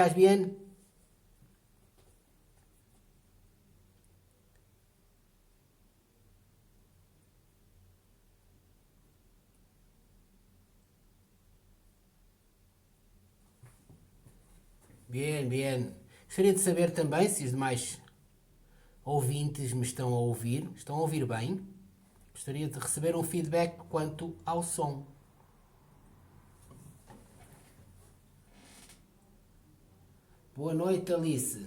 ¿Estás bien? Bien, bien. Gostaria de saber também se os demais ouvintes me estão a ouvir. Estão a ouvir bem? Gostaria de receber um feedback quanto ao som. Boa noite, Alice.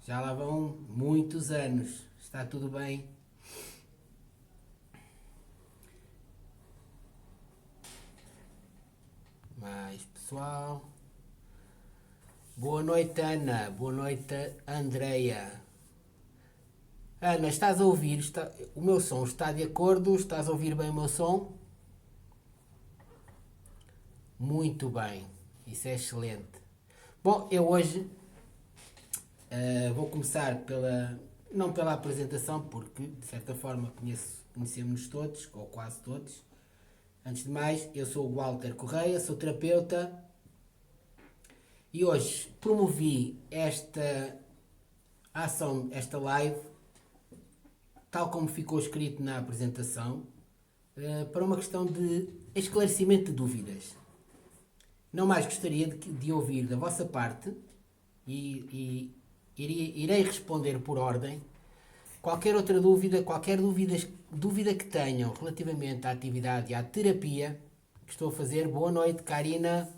Já lá vão muitos anos. Está tudo bem? Mais pessoal. Boa noite, Ana. Boa noite, Andreia. Ana, estás a ouvir? O meu som está de acordo? Estás a ouvir bem o meu som? Muito bem. Isso é excelente. Bom, eu hoje vou começar não pela apresentação, porque de certa forma conhecemos-nos todos, ou quase todos. Antes de mais, eu sou o Walter Correia, sou terapeuta e hoje promovi esta ação, esta live, tal como ficou escrito na apresentação, para uma questão de esclarecimento de dúvidas. Não mais gostaria de ouvir da vossa parte e irei responder por ordem qualquer outra dúvida, dúvida que tenham relativamente à atividade e à terapia que estou a fazer. Boa noite, Karina.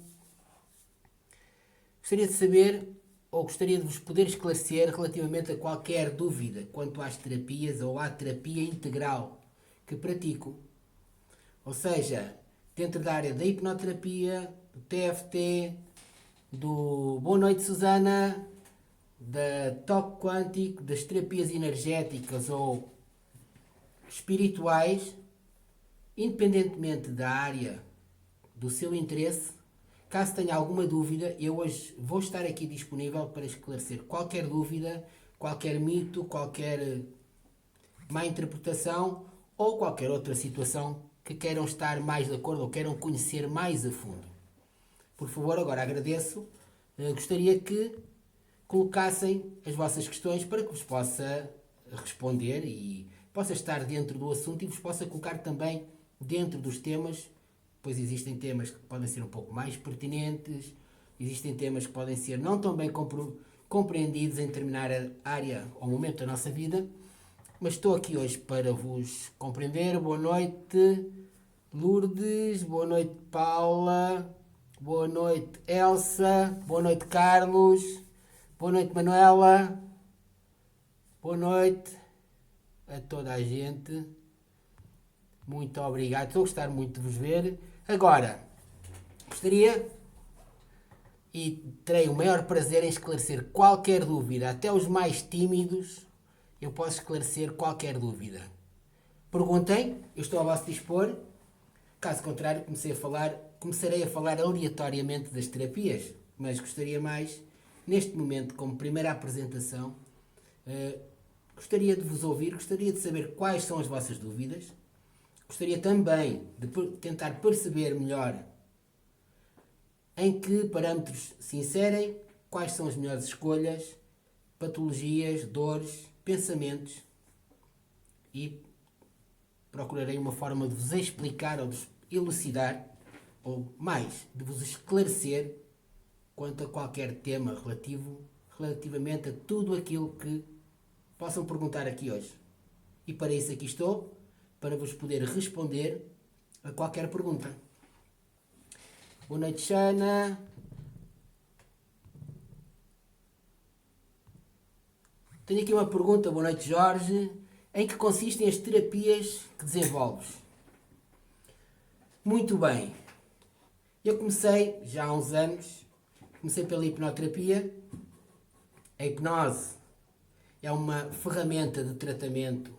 Gostaria de saber, ou gostaria de vos poder esclarecer relativamente a qualquer dúvida quanto às terapias ou à terapia integral que pratico. Ou seja, dentro da área da hipnoterapia, do TFT, do Boa Noite Susana, da toque quântico, das terapias energéticas ou espirituais, independentemente da área do seu interesse. Caso tenha alguma dúvida, eu hoje vou estar aqui disponível para esclarecer qualquer dúvida, qualquer mito, qualquer má interpretação ou qualquer outra situação que queiram estar mais de acordo ou queiram conhecer mais a fundo. Por favor, agora agradeço. Gostaria que colocassem as vossas questões para que vos possa responder e possa estar dentro do assunto e vos possa colocar também dentro dos temas, pois existem temas que podem ser um pouco mais pertinentes, existem temas que podem ser não tão bem compreendidos em determinada área ou momento da nossa vida, mas estou aqui hoje para vos compreender. Boa noite, Lourdes, boa noite, Paula, boa noite, Elsa, boa noite, Carlos, boa noite, Manuela, boa noite a toda a gente. Muito obrigado, estou a gostar muito de vos ver. Agora, gostaria e terei o maior prazer em esclarecer qualquer dúvida, até os mais tímidos, eu posso esclarecer qualquer dúvida. Perguntem, eu estou ao vosso dispor. Caso contrário, começarei a falar aleatoriamente das terapias, mas gostaria mais, neste momento, como primeira apresentação, gostaria de vos ouvir, gostaria de saber quais são as vossas dúvidas, gostaria também de tentar perceber melhor em que parâmetros se inserem, quais são as melhores escolhas, patologias, dores, pensamentos e procurarei uma forma de vos explicar ou de vos elucidar, ou mais, de vos esclarecer quanto a qualquer tema relativamente a tudo aquilo que possam perguntar aqui hoje. E para isso aqui estou, para vos poder responder a qualquer pergunta. Boa noite, Xana. Tenho aqui uma pergunta. Boa noite, Jorge. Em que consistem as terapias que desenvolves? Muito bem. Eu comecei já há uns anos, comecei pela hipnoterapia. A hipnose é uma ferramenta de tratamento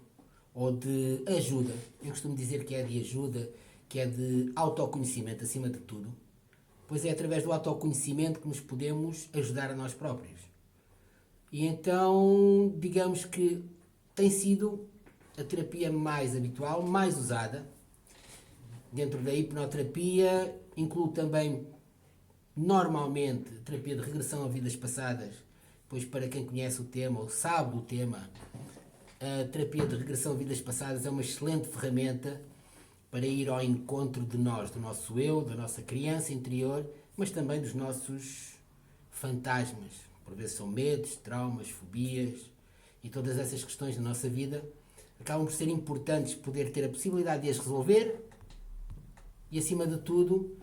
ou de ajuda. Eu costumo dizer que é de ajuda, que é de autoconhecimento acima de tudo. Pois é através do autoconhecimento que nos podemos ajudar a nós próprios. E então, digamos que tem sido a terapia mais habitual, mais usada. Dentro da hipnoterapia, incluo também Normalmente, terapia de regressão a vidas passadas, pois para quem conhece o tema ou sabe do tema, a terapia de regressão a vidas passadas é uma excelente ferramenta para ir ao encontro de nós, do nosso eu, da nossa criança interior, mas também dos nossos fantasmas. Por vezes são medos, traumas, fobias e todas essas questões da nossa vida acabam por ser importantes poder ter a possibilidade de as resolver e, acima de tudo,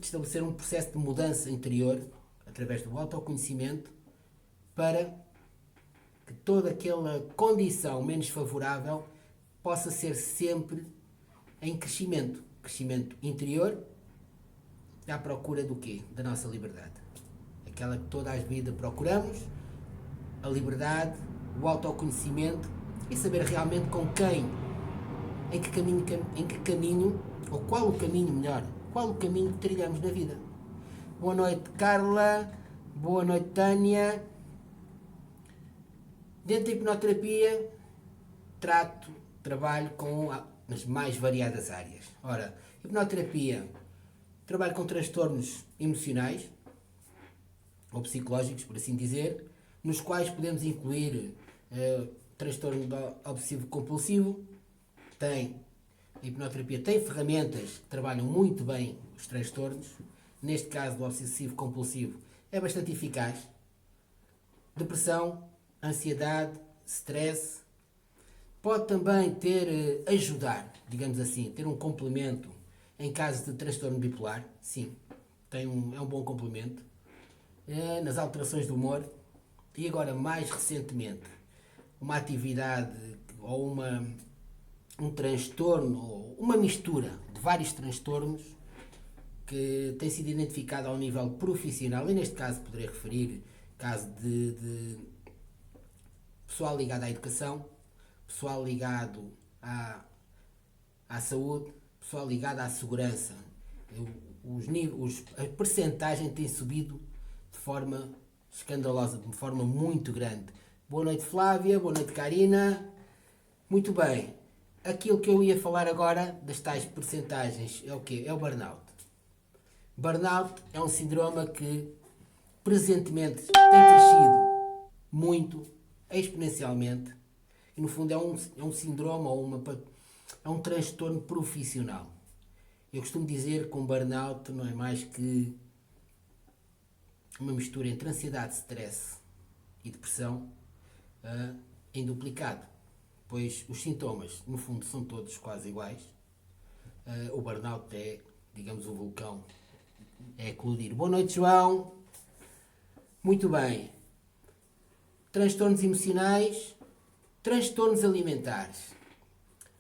estabelecer um processo de mudança interior através do autoconhecimento para que toda aquela condição menos favorável possa ser sempre em crescimento. Crescimento interior à procura do quê? Da nossa liberdade. Aquela que toda a vida procuramos, a liberdade, o autoconhecimento e saber realmente com quem, em que caminho, ou qual o caminho melhor, qual o caminho que trilhamos na vida. Boa noite, Carla. Boa noite, Tânia. Dentro da hipnoterapia, trabalho com as mais variadas áreas. Ora, hipnoterapia, trabalho com transtornos emocionais, ou psicológicos, por assim dizer, nos quais podemos incluir transtorno obsessivo-compulsivo. A hipnoterapia tem ferramentas que trabalham muito bem os transtornos. Neste caso do obsessivo-compulsivo é bastante eficaz. Depressão, ansiedade, stress. Pode também ajudar, digamos assim, ter um complemento em caso de transtorno bipolar. Sim, é um bom complemento. Nas alterações do humor. E agora, mais recentemente, uma atividade ou um transtorno, ou uma mistura de vários transtornos que tem sido identificado ao nível profissional, e neste caso poderei referir caso de pessoal ligado à educação, pessoal ligado à saúde, pessoal ligado à segurança. A percentagem tem subido de forma escandalosa, de forma muito grande. Boa noite, Flávia. Boa noite, Karina. Muito bem. Aquilo que eu ia falar agora, das tais percentagens, é o quê? É o burnout. Burnout é um sindrome que presentemente tem crescido muito, exponencialmente, e no fundo é um síndrome ou é um transtorno profissional. Eu costumo dizer que um burnout não é mais que uma mistura entre ansiedade, stress e depressão em duplicado, pois os sintomas, no fundo, são todos quase iguais. O burnout é, digamos, o vulcão, é eclodir. Boa noite, João. Muito bem. Transtornos emocionais, transtornos alimentares.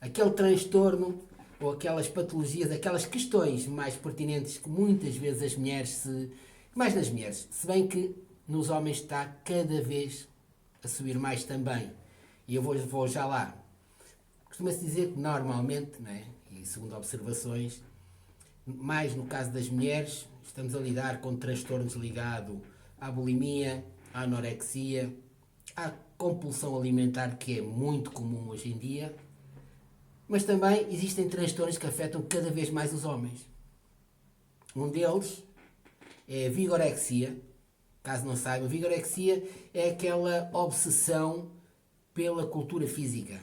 Aquele transtorno ou aquelas patologias, aquelas questões mais pertinentes que muitas vezes as mulheres mais nas mulheres, se bem que nos homens está cada vez a subir mais também. E eu vou já lá. Costuma-se dizer que normalmente, né, e segundo observações, mais no caso das mulheres, estamos a lidar com transtornos ligados à bulimia, à anorexia, à compulsão alimentar, que é muito comum hoje em dia, mas também existem transtornos que afetam cada vez mais os homens. Um deles é a vigorexia. Caso não saibam, vigorexia é aquela obsessão pela cultura física.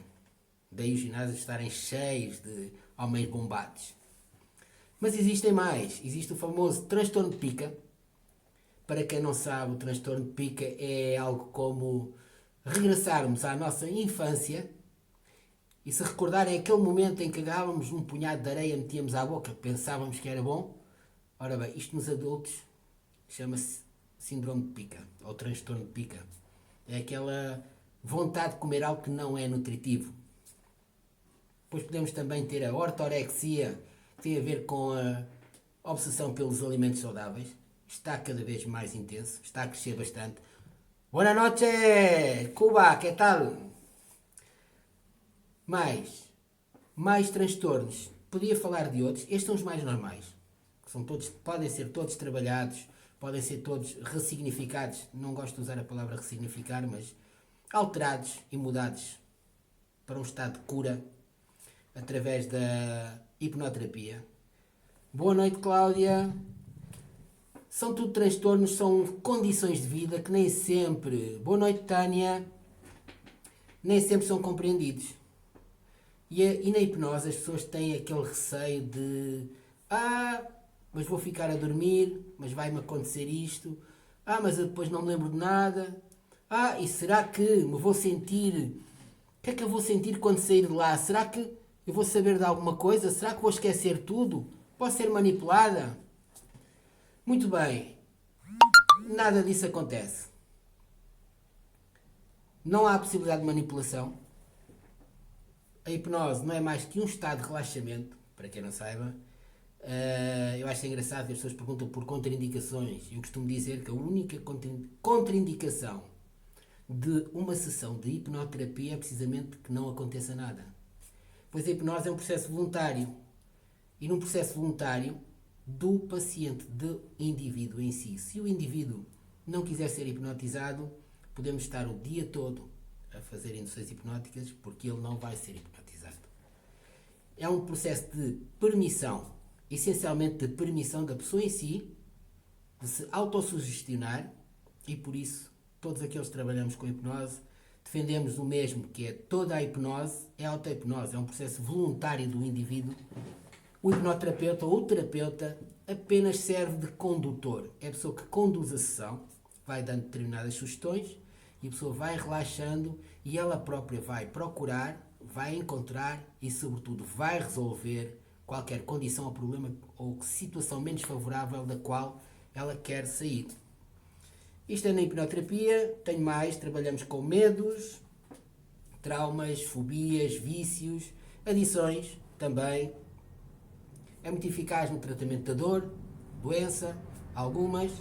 Daí os ginásios estarem cheios de homens bombados. Mas existem mais. Existe o famoso transtorno de pica. Para quem não sabe, o transtorno de pica é algo como regressarmos à nossa infância e se recordarem aquele momento em que agarrávamos um punhado de areia e metíamos à boca, pensávamos que era bom. Ora bem, isto nos adultos chama-se síndrome de pica, ou transtorno de pica. É aquela vontade de comer algo que não é nutritivo. Depois podemos também ter a ortorexia, que tem a ver com a obsessão pelos alimentos saudáveis. Está cada vez mais intenso, está a crescer bastante. Boa noite, Cuba, que tal? Mais transtornos. Podia falar de outros. Estes são os mais normais. Podem ser todos trabalhados, podem ser todos ressignificados. Não gosto de usar a palavra ressignificar, mas alterados e mudados para um estado de cura através da hipnoterapia. Boa noite, Cláudia. São tudo transtornos, são condições de vida que nem sempre, boa noite Tânia, nem sempre são compreendidos. E na hipnose as pessoas têm aquele receio de mas vou ficar a dormir, mas vai-me acontecer isto, mas eu depois não me lembro de nada, e será que me vou sentir, o que é que eu vou sentir quando sair de lá? Será que eu vou saber de alguma coisa? Será que vou esquecer tudo? Posso ser manipulada? Muito bem, nada disso acontece. Não há possibilidade de manipulação. A hipnose não é mais que um estado de relaxamento, para quem não saiba. Eu acho engraçado que as pessoas perguntam por contraindicações. Eu costumo dizer que a única contraindicação de uma sessão de hipnoterapia é precisamente que não aconteça nada. Pois a hipnose é um processo voluntário. E num processo voluntário do paciente, do indivíduo em si. Se o indivíduo não quiser ser hipnotizado, podemos estar o dia todo a fazer induções hipnóticas porque ele não vai ser hipnotizado. É um processo de permissão, essencialmente de permissão da pessoa em si, de se autossugestionar, e por isso todos aqueles que trabalhamos com hipnose defendemos o mesmo, que é toda a hipnose é auto-hipnose, é um processo voluntário do indivíduo. O hipnoterapeuta ou o terapeuta apenas serve de condutor, é a pessoa que conduz a sessão, vai dando determinadas sugestões e a pessoa vai relaxando e ela própria vai procurar, vai encontrar e, sobretudo, vai resolver qualquer condição ou problema ou situação menos favorável da qual ela quer sair. Isto é na hipnoterapia. Tenho mais, trabalhamos com medos, traumas, fobias, vícios, adições também. É muito eficaz no tratamento da dor, doença, algumas.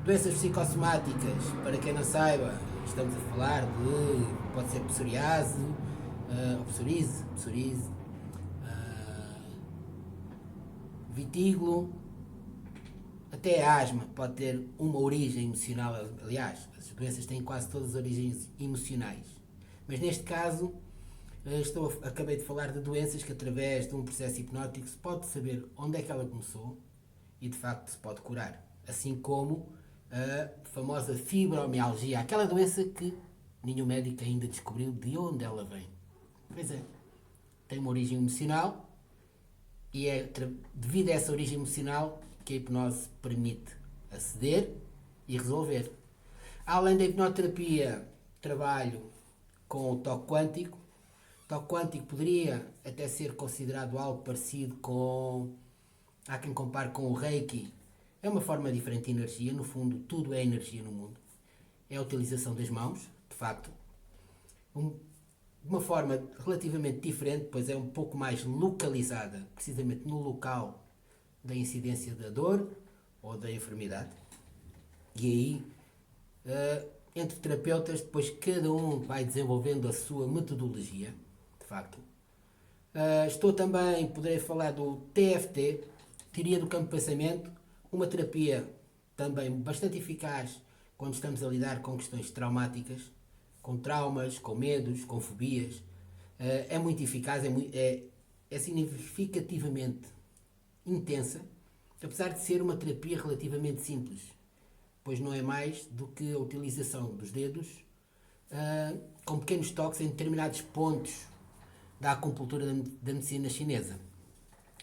Doenças psicossomáticas, para quem não saiba, estamos a falar de, pode ser psoriase, psoríase, vitígolo, até a asma pode ter uma origem emocional. Aliás, as doenças têm quase todas as origens emocionais. Mas neste caso, acabei de falar de doenças que através de um processo hipnótico se pode saber onde é que ela começou e de facto se pode curar. Assim como a famosa fibromialgia, aquela doença que nenhum médico ainda descobriu de onde ela vem. Pois é, tem uma origem emocional e é devido a essa origem emocional que a hipnose permite aceder e resolver. Além da hipnoterapia, trabalho com o toque quântico. O toque quântico poderia até ser considerado algo parecido com... Há quem compare com o Reiki. É uma forma diferente de energia. No fundo, tudo é energia no mundo. É a utilização das mãos, de facto. De uma forma relativamente diferente, pois é um pouco mais localizada, precisamente no local da incidência da dor ou da enfermidade. E aí, entre terapeutas, depois cada um vai desenvolvendo a sua metodologia, de facto. Estou também, poderei falar do TFT, Teoria do Campo de Pensamento, uma terapia também bastante eficaz quando estamos a lidar com questões traumáticas, com traumas, com medos, com fobias. É muito eficaz, é significativamente intensa, apesar de ser uma terapia relativamente simples, pois não é mais do que a utilização dos dedos com pequenos toques em determinados pontos da acupuntura da medicina chinesa.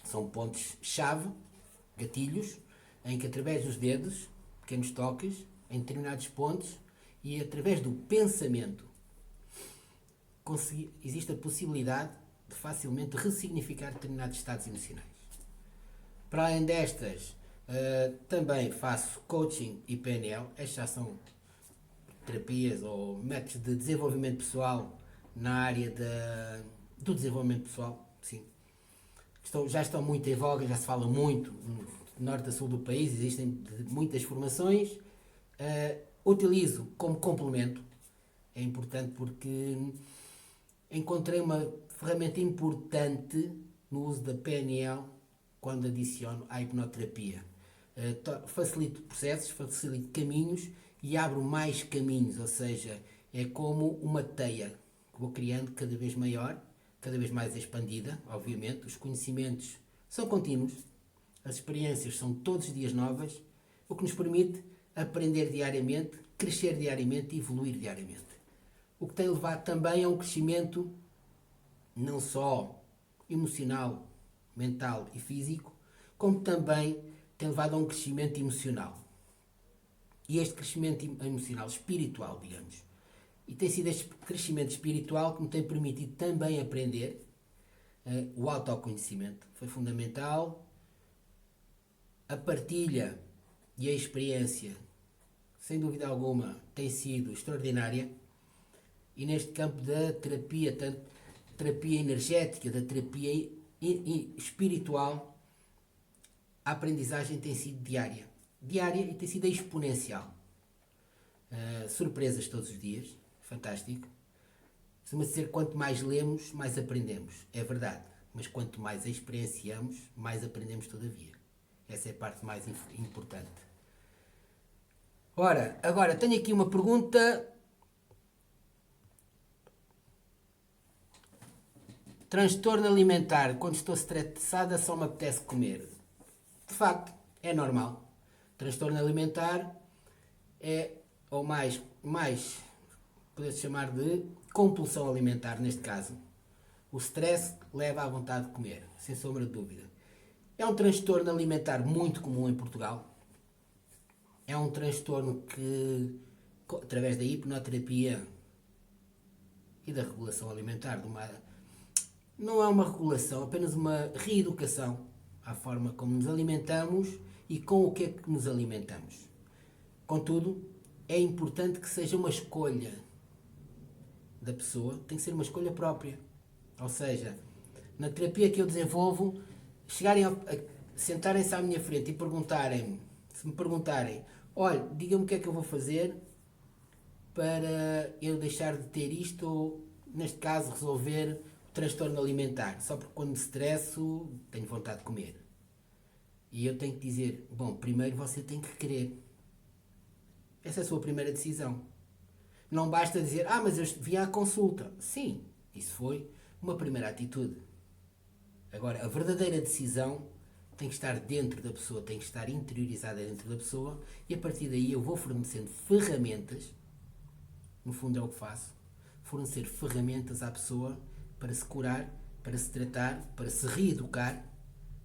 São pontos-chave, gatilhos, em que através dos dedos, pequenos toques, em determinados pontos e através do pensamento, existe a possibilidade de facilmente ressignificar determinados estados emocionais. Para além destas, também faço coaching e PNL. Estas já são terapias ou métodos de desenvolvimento pessoal na área do desenvolvimento pessoal, sim. Já estão muito em voga, já se fala muito no norte a sul do país, existem muitas formações. Utilizo como complemento, é importante porque encontrei uma ferramenta importante no uso da PNL quando adiciono à hipnoterapia. Facilito processos, facilito caminhos e abro mais caminhos, ou seja, é como uma teia que vou criando cada vez maior, cada vez mais expandida, obviamente. Os conhecimentos são contínuos, As experiências são todos os dias novas, o que nos permite aprender diariamente, crescer diariamente e evoluir diariamente. O que tem levado também a um crescimento não só emocional, mental e físico, como também tem levado a um crescimento emocional. E este crescimento emocional, espiritual, digamos. E tem sido este crescimento espiritual que me tem permitido também aprender o autoconhecimento. Foi fundamental. A partilha e a experiência, sem dúvida alguma, tem sido extraordinária. E neste campo da terapia, tanto terapia energética, da terapia espiritual, a aprendizagem tem sido diária. Diária e tem sido exponencial. Surpresas todos os dias. Fantástico. Costuma dizer que quanto mais lemos, mais aprendemos. É verdade. Mas quanto mais experienciamos, mais aprendemos todavia. Essa é a parte mais importante. Ora, agora tenho aqui uma pergunta. Transtorno alimentar. Quando estou estressada só me apetece comer. De facto, é normal. Transtorno alimentar é, ou mais pode-se chamar de compulsão alimentar, neste caso. O stress leva à vontade de comer, sem sombra de dúvida. É um transtorno alimentar muito comum em Portugal. É um transtorno que, através da hipnoterapia e da regulação alimentar, não é uma regulação, apenas uma reeducação à forma como nos alimentamos e com o que é que nos alimentamos. Contudo, é importante que seja uma escolha da pessoa, tem que ser uma escolha própria. Ou seja, na terapia que eu desenvolvo, sentarem-se à minha frente e se me perguntarem, olha, diga-me o que é que eu vou fazer para eu deixar de ter isto, ou, neste caso, resolver o transtorno alimentar, só porque quando me estresso tenho vontade de comer. E eu tenho que dizer, bom, primeiro você tem que querer. Essa é a sua primeira decisão. Não basta dizer, mas eu vim à consulta. Sim, isso foi uma primeira atitude. Agora, a verdadeira decisão tem que estar dentro da pessoa, tem que estar interiorizada dentro da pessoa, e a partir daí eu vou fornecendo ferramentas, no fundo é o que faço, fornecer ferramentas à pessoa para se curar, para se tratar, para se reeducar,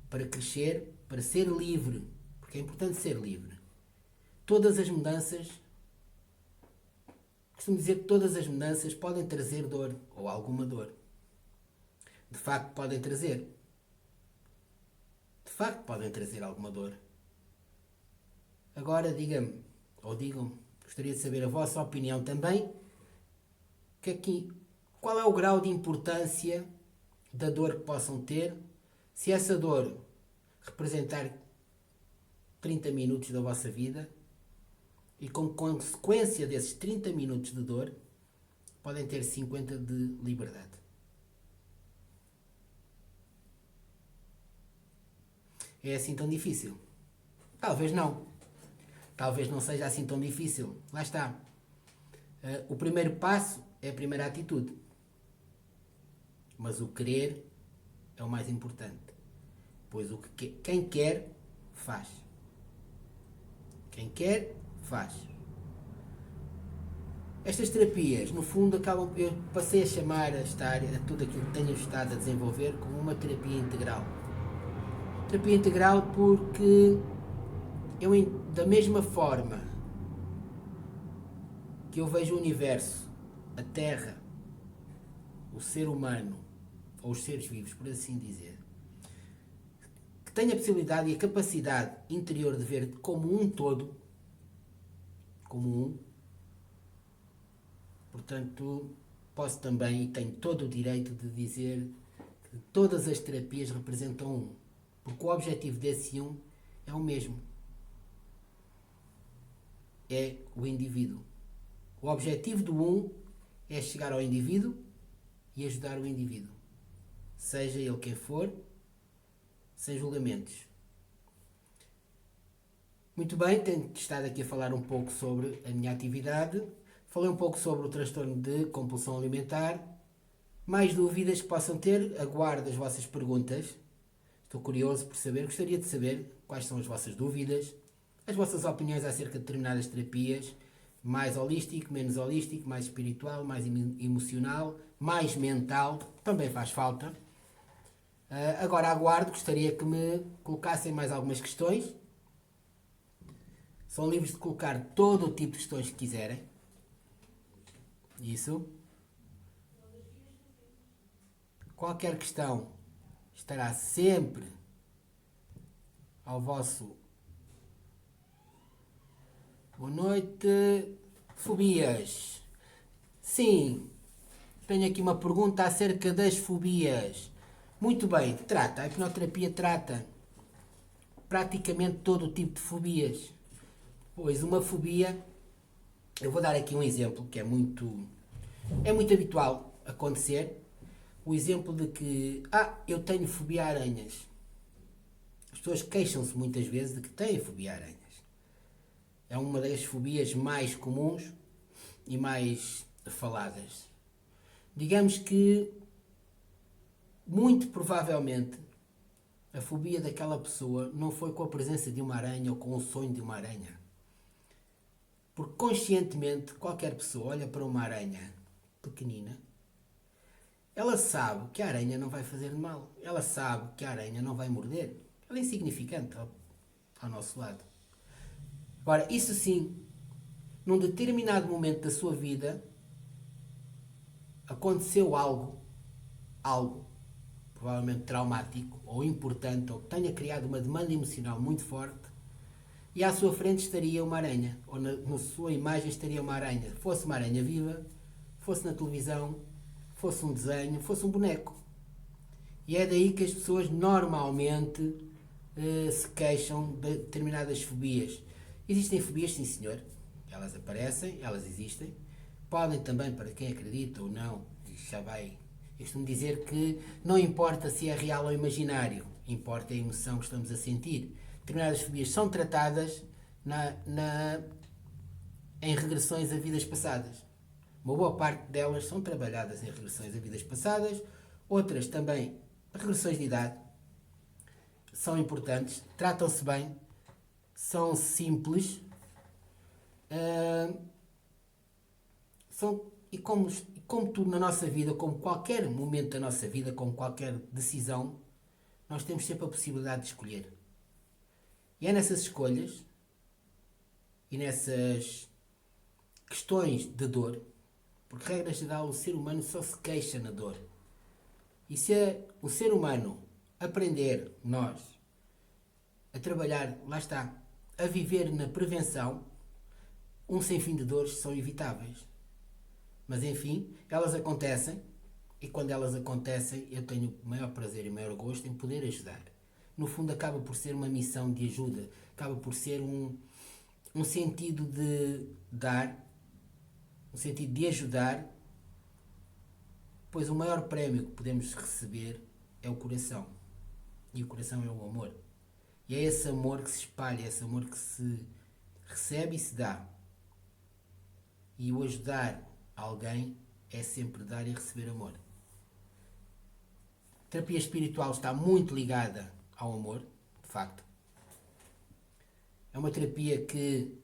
para crescer, para ser livre, porque é importante ser livre. Todas as mudanças, costumo dizer que todas as mudanças podem trazer dor, ou alguma dor. De facto podem trazer. De facto podem trazer alguma dor. Agora digam-me, gostaria de saber a vossa opinião também, qual é o grau de importância da dor que possam ter, se essa dor representar 30 minutos da vossa vida, e como consequência desses 30 minutos de dor, podem ter 50 de liberdade. É assim tão difícil? Talvez não. Talvez não seja assim tão difícil. Lá está. O primeiro passo é a primeira atitude. Mas o querer é o mais importante. Pois quem quer, faz. Quem quer, faz. Estas terapias, no fundo, eu passei a chamar esta área, tudo aquilo que tenho estado a desenvolver, como uma terapia integral. Terapia integral porque da mesma forma que eu vejo o universo, a Terra, o ser humano, ou os seres vivos, por assim dizer, que tenho a possibilidade e a capacidade interior de ver como um todo, portanto, posso também e tenho todo o direito de dizer que todas as terapias representam um, porque o objetivo desse um é o mesmo. É o indivíduo. O objetivo do um é chegar ao indivíduo e ajudar o indivíduo. Seja ele quem for, sem julgamentos. Muito bem, tenho estado aqui a falar um pouco sobre a minha atividade. Falei um pouco sobre o transtorno de compulsão alimentar. Mais dúvidas que possam ter, aguardo as vossas perguntas. Estou curioso por saber, gostaria de saber quais são as vossas dúvidas, as vossas opiniões acerca de determinadas terapias, mais holístico, menos holístico, mais espiritual, mais emocional, mais mental, também faz falta. Agora aguardo, gostaria que me colocassem mais algumas questões. São livres de colocar todo o tipo de questões que quiserem. Isso. Qualquer questão estará sempre ao vosso... Boa noite. Fobias. Sim, tenho aqui uma pergunta acerca das fobias. Muito bem, a hipnoterapia trata praticamente todo o tipo de fobias. Pois uma fobia, eu vou dar aqui um exemplo que é muito habitual acontecer. O exemplo de que, eu tenho fobia a aranhas. As pessoas queixam-se muitas vezes de que têm fobia a aranhas. É uma das fobias mais comuns e mais faladas. Digamos que, muito provavelmente, a fobia daquela pessoa não foi com a presença de uma aranha ou com o sonho de uma aranha. Porque conscientemente qualquer pessoa olha para uma aranha pequenina, ela sabe que a aranha não vai fazer mal. Ela sabe que a aranha não vai morder. Ela é insignificante ao nosso lado. Agora, isso sim, num determinado momento da sua vida, aconteceu algo, provavelmente traumático, ou importante, ou que tenha criado uma demanda emocional muito forte, e à sua frente estaria uma aranha, ou na sua imagem estaria uma aranha. Fosse uma aranha viva, fosse na televisão, fosse um desenho, fosse um boneco. E é daí que as pessoas normalmente se queixam de determinadas fobias. Existem fobias, sim senhor, elas aparecem, elas existem. Podem também, para quem acredita ou não, já vai... Eu costumo dizer que não importa se é real ou imaginário, importa a emoção que estamos a sentir. Determinadas fobias são tratadas em regressões a vidas passadas. Uma boa parte delas são trabalhadas em regressões a vidas passadas, outras também regressões de idade. São importantes, tratam-se bem, são simples, e como tudo na nossa vida, como qualquer momento da nossa vida, como qualquer decisão, nós temos sempre a possibilidade de escolher. E é nessas escolhas e nessas questões de dor, porque regra geral o ser humano só se queixa na dor. E se o ser humano aprender, nós, a trabalhar, lá está, a viver na prevenção, um sem fim de dores são evitáveis. Mas enfim, elas acontecem, e quando elas acontecem eu tenho o maior prazer e o maior gosto em poder ajudar. No fundo acaba por ser uma missão de ajuda, acaba por ser um sentido de dar, um sentido de ajudar, pois o maior prémio que podemos receber é o coração. E o coração é o amor. E é esse amor que se espalha, é esse amor que se recebe e se dá. E o ajudar alguém é sempre dar e receber amor. A terapia espiritual está muito ligada ao amor, de facto. É uma terapia que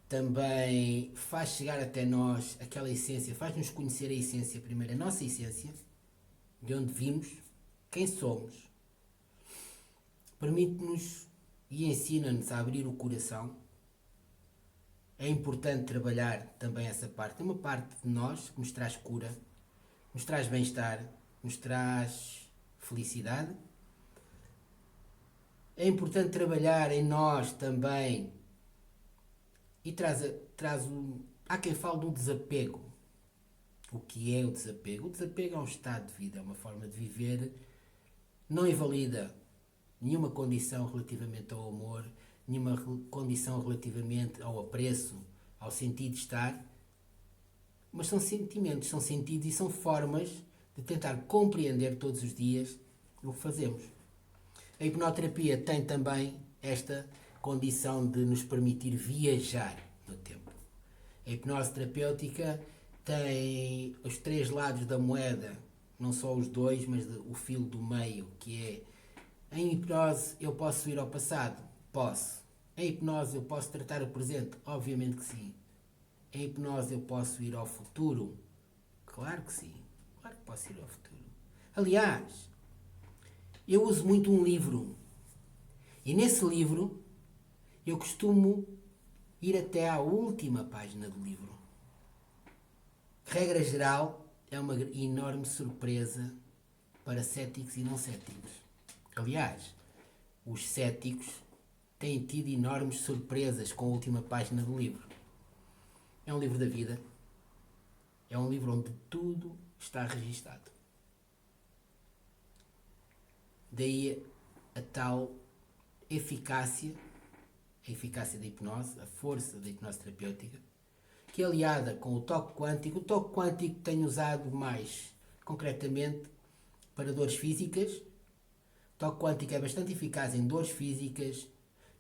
também faz chegar até nós aquela essência, faz-nos conhecer a essência primeiro, a nossa essência, de onde vimos, quem somos. Permite-nos e ensina-nos a abrir o coração. É importante trabalhar também essa parte. É uma parte de nós que nos traz cura, nos traz bem-estar, nos traz felicidade. É importante trabalhar em nós também e há quem fale de um desapego. O que é o desapego? O desapego é um estado de vida, é uma forma de viver, não invalida nenhuma condição relativamente ao amor, nenhuma condição relativamente ao apreço, ao sentido de estar, mas são sentimentos, são sentidos e são formas de tentar compreender todos os dias o que fazemos. A hipnoterapia tem também esta condição de nos permitir viajar no tempo. A hipnose terapêutica tem os três lados da moeda, não só os dois, mas o fio do meio, que é Em hipnose eu posso ir ao passado? Posso. Em hipnose eu posso tratar o presente? Obviamente que sim. Em hipnose eu posso ir ao futuro? Claro que sim. Claro que posso ir ao futuro. Aliás, eu uso muito um livro. E nesse livro eu costumo ir até à última página do livro. Regra geral, é uma enorme surpresa para céticos e não céticos. Aliás, os céticos têm tido enormes surpresas com a última página do livro. É um livro da vida. É um livro onde tudo está registado. Daí a tal eficácia, a eficácia da hipnose, a força da hipnose terapêutica, que é aliada com o toque quântico. O toque quântico tenho usado mais concretamente para dores físicas. O toque quântico é bastante eficaz em dores físicas,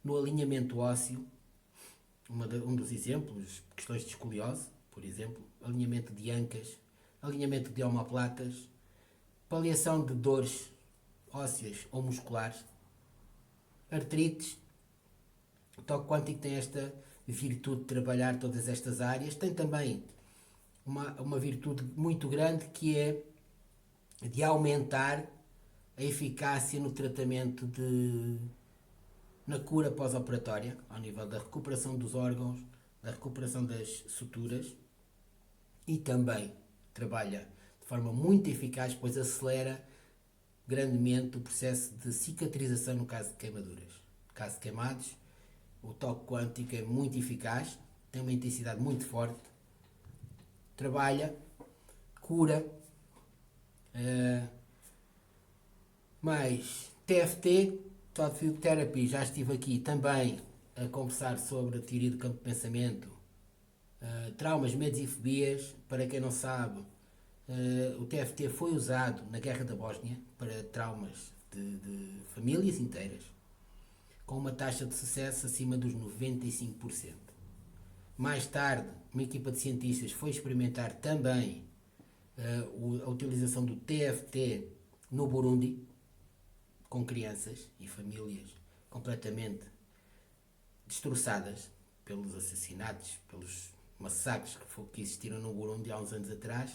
no alinhamento ósseo. Um dos exemplos, questões de escoliose, por exemplo, alinhamento de ancas, alinhamento de omoplatas, paliação de dores ósseas ou musculares, artrites. O toque quântico tem esta virtude de trabalhar todas estas áreas. Tem também uma virtude muito grande, que é de aumentar a eficácia no tratamento na cura pós-operatória, ao nível da recuperação dos órgãos, da recuperação das suturas, e também trabalha de forma muito eficaz, pois acelera grandemente o processo de cicatrização no caso de queimaduras. No caso de queimados, o toque quântico é muito eficaz, tem uma intensidade muito forte, trabalha, cura, mais TFT, Thought Field Therapy. Já estive aqui também a conversar sobre a teoria do campo de pensamento, traumas, medos e fobias. Para quem não sabe, o TFT foi usado na Guerra da Bósnia para traumas de famílias inteiras, com uma taxa de sucesso acima dos 95%. Mais tarde, uma equipa de cientistas foi experimentar também a utilização do TFT no Burundi, com crianças e famílias completamente destroçadas pelos assassinatos, pelos massacres que existiram no Burundi há uns anos atrás.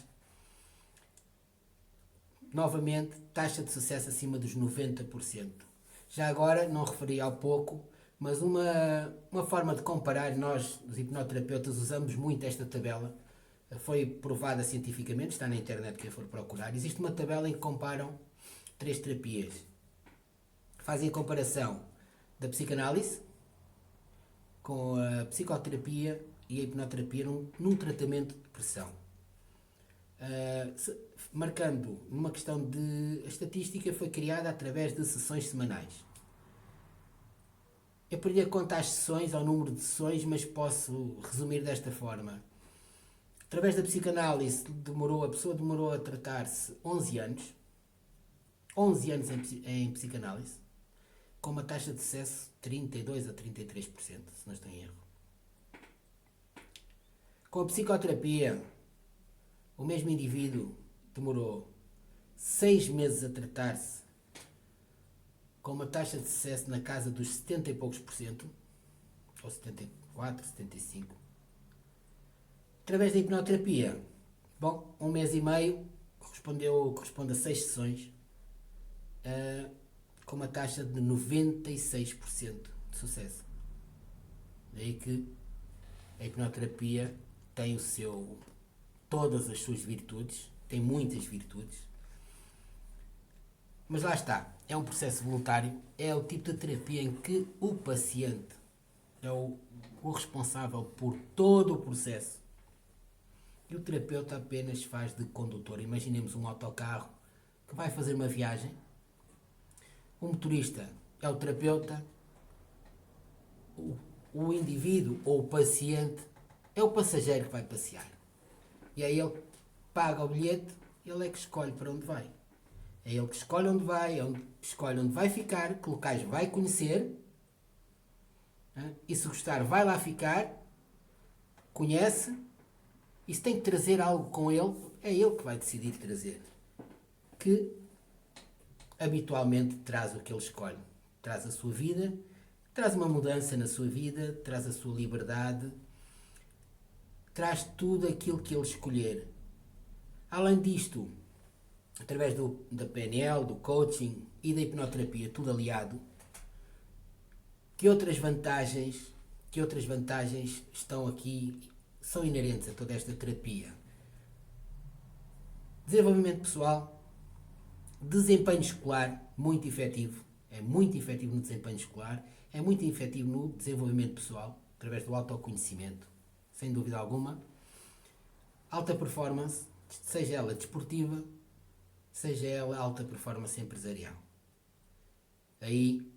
Novamente, taxa de sucesso acima dos 90%. Já agora, não referi há pouco, mas uma forma de comparar, nós, os hipnoterapeutas, usamos muito esta tabela. Foi provada cientificamente, está na internet quem for procurar. Existe uma tabela em que comparam 3 terapias. Fazem a comparação da psicanálise com a psicoterapia e a hipnoterapia num tratamento de depressão. Marcando numa questão de... A estatística foi criada através de sessões semanais. Eu perdi a conta às sessões, ao número de sessões, mas posso resumir desta forma. Através da psicanálise, a pessoa demorou a tratar-se 11 anos. 11 anos em psicanálise, com uma taxa de sucesso de 32% a 33%, se não estou em erro. Com a psicoterapia, o mesmo indivíduo demorou 6 meses a tratar-se, com uma taxa de sucesso na casa dos 70 e poucos por cento, ou 74, 75. Através da hipnoterapia, bom, 1 mês e meio corresponde a 6 sessões, com uma taxa de 96% de sucesso. Daí que a hipnoterapia tem todas as suas virtudes, tem muitas virtudes, mas lá está, é um processo voluntário, é o tipo de terapia em que o paciente é o responsável por todo o processo e o terapeuta apenas faz de condutor. Imaginemos um autocarro que vai fazer uma viagem, o motorista é o terapeuta, o indivíduo ou o paciente é o passageiro que vai passear. E aí ele paga o bilhete, ele é que escolhe para onde vai. É ele que escolhe onde vai, escolhe onde vai ficar, que locais vai conhecer, e se gostar vai lá ficar, conhece, e se tem que trazer algo com ele, é ele que vai decidir trazer. Que habitualmente traz o que ele escolhe. Traz a sua vida, traz uma mudança na sua vida, traz a sua liberdade, traz tudo aquilo que ele escolher. Além disto, através da PNL, do coaching e da hipnoterapia, tudo aliado, que outras vantagens estão aqui, são inerentes a toda esta terapia? Desenvolvimento pessoal, desempenho escolar, muito efetivo, é muito efetivo no desempenho escolar, é muito efetivo no desenvolvimento pessoal, através do autoconhecimento, sem dúvida alguma. Alta performance, seja ela desportiva, seja ela alta performance empresarial. Aí,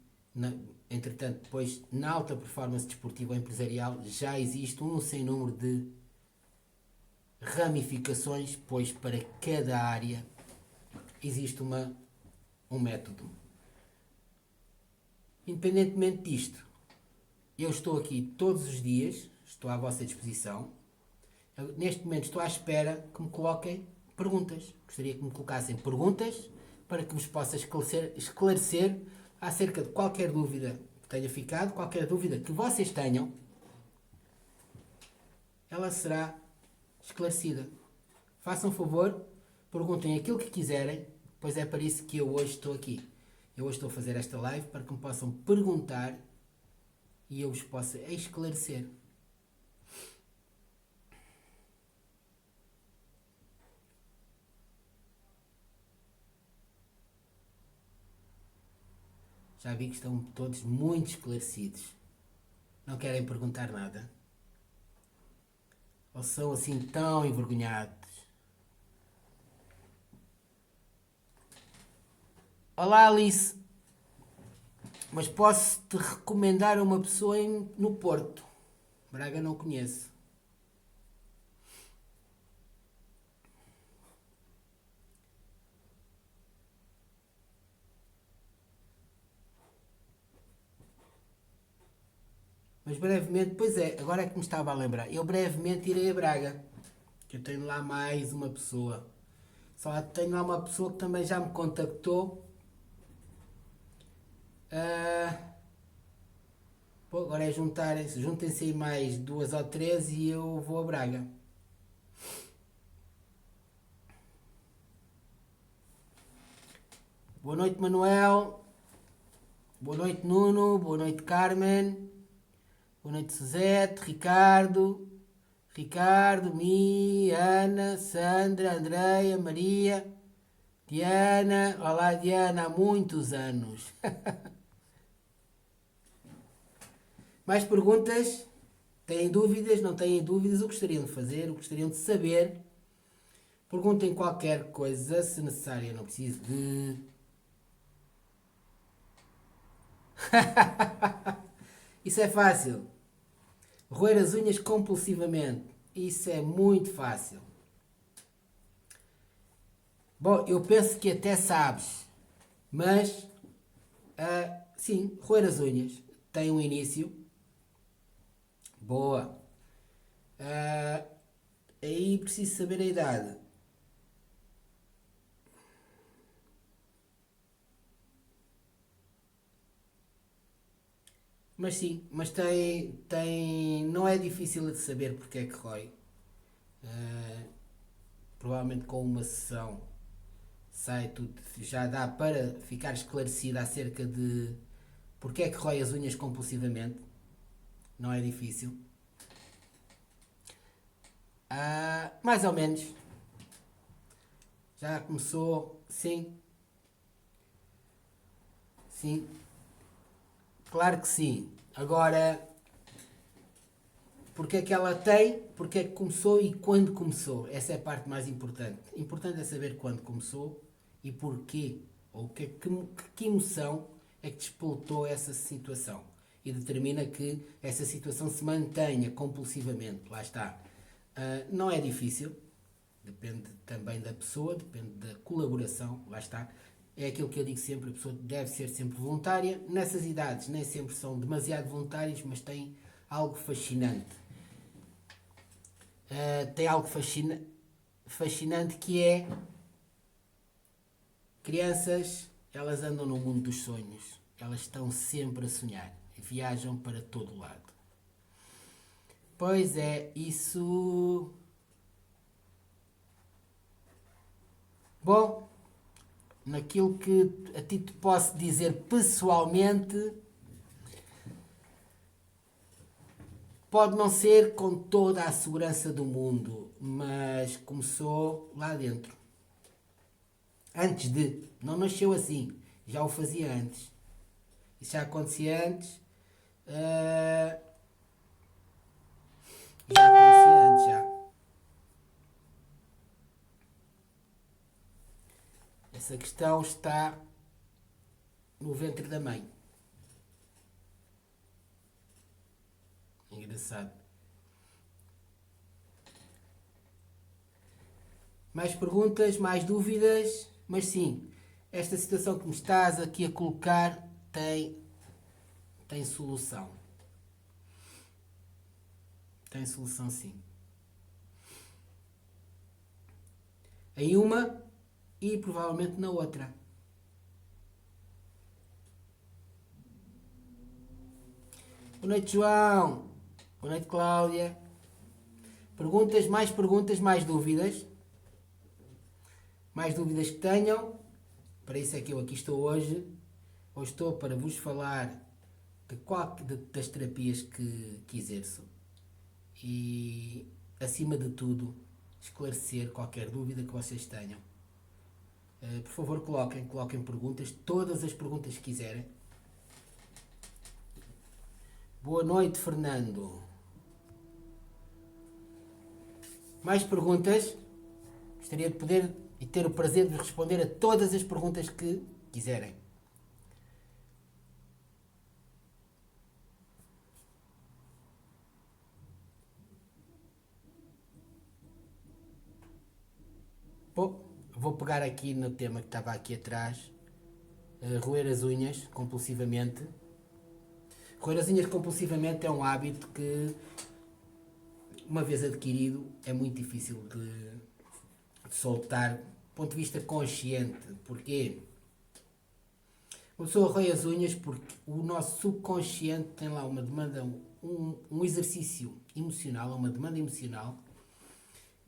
entretanto, depois, na alta performance desportiva ou empresarial, já existe um sem número de ramificações, pois para cada área existe um método. Independentemente disto, eu estou aqui todos os dias, estou à vossa disposição. Neste momento estou à espera que me coloquem perguntas. Gostaria que me colocassem perguntas para que vos possa esclarecer acerca de qualquer dúvida que tenha ficado, qualquer dúvida que vocês tenham, ela será esclarecida. Façam favor, perguntem aquilo que quiserem, pois é para isso que eu hoje estou aqui. Eu hoje estou a fazer esta live para que me possam perguntar e eu vos possa esclarecer. Já vi que estão todos muito esclarecidos. Não querem perguntar nada? Ou são assim tão envergonhados? Olá, Alice. Mas posso-te recomendar uma pessoa no Porto. Braga não conheço. Mas brevemente, pois é, agora é que me estava a lembrar. Eu brevemente irei a Braga. Que eu tenho lá mais uma pessoa. Só tenho lá uma pessoa que também já me contactou. Agora é juntarem-se. Juntem-se aí mais 2 ou 3 e eu vou a Braga. Boa noite, Manuel. Boa noite, Nuno. Boa noite, Carmen. Boa noite, Suzete, Ricardo, Mi, Ana, Sandra, Andreia, Maria, Diana. Olá, Diana, há muitos anos. Mais perguntas? Têm dúvidas? Não têm dúvidas? O que gostariam de fazer? O que gostariam de saber? Perguntem qualquer coisa, se necessário, não preciso de... Isso é fácil. Roer as unhas compulsivamente. Isso é muito fácil. Bom, eu penso que até sabes. Mas, sim, roer as unhas. Tem um início. Boa. Aí preciso saber a idade. Mas sim, mas não é difícil de saber porque é que rói. Provavelmente com uma sessão sai tudo, já dá para ficar esclarecido acerca de porque é que rói as unhas compulsivamente. Não é difícil. Mais ou menos. Já começou, sim. Sim. Claro que sim. Agora, porque é que ela tem, porque é que começou e quando começou. Essa é a parte mais importante. Importante é saber quando começou e porquê. Ou que emoção é que despoltou essa situação. E determina que essa situação se mantenha compulsivamente. Lá está. Não é difícil. Depende também da pessoa, depende da colaboração. Lá está. É aquilo que eu digo sempre, a pessoa deve ser sempre voluntária. Nessas idades nem sempre são demasiado voluntários, mas têm algo fascinante. Tem algo fascinante que é crianças elas andam no mundo dos sonhos. Elas estão sempre a sonhar. Viajam para todo lado. Pois é, isso... Bom, naquilo que a ti te posso dizer pessoalmente, pode não ser com toda a segurança do mundo, mas começou lá dentro. Antes de. Não nasceu assim. Já o fazia antes. Isso já acontecia antes. Já acontecia antes, já. Essa questão está no ventre da mãe. Engraçado. Mais perguntas, mais dúvidas? Mas sim, esta situação que me estás aqui a colocar tem solução. Tem solução, sim. Em uma e provavelmente na outra. Boa noite, João. Boa noite, Cláudia. Perguntas, mais dúvidas? Mais dúvidas que tenham? Para isso é que eu aqui estou hoje. Hoje estou para vos falar das terapias que exerço. E, acima de tudo, esclarecer qualquer dúvida que vocês tenham. Por favor, coloquem perguntas, todas as perguntas que quiserem. Boa noite, Fernando. Mais perguntas? Gostaria de poder e ter o prazer de responder a todas as perguntas que quiserem. Bom, vou pegar aqui no tema que estava aqui atrás. Roer as unhas compulsivamente. Roer as unhas compulsivamente é um hábito que, uma vez adquirido, é muito difícil de soltar do ponto de vista consciente. Porquê? Uma pessoa roe as unhas porque o nosso subconsciente tem lá uma demanda, um exercício emocional, uma demanda emocional,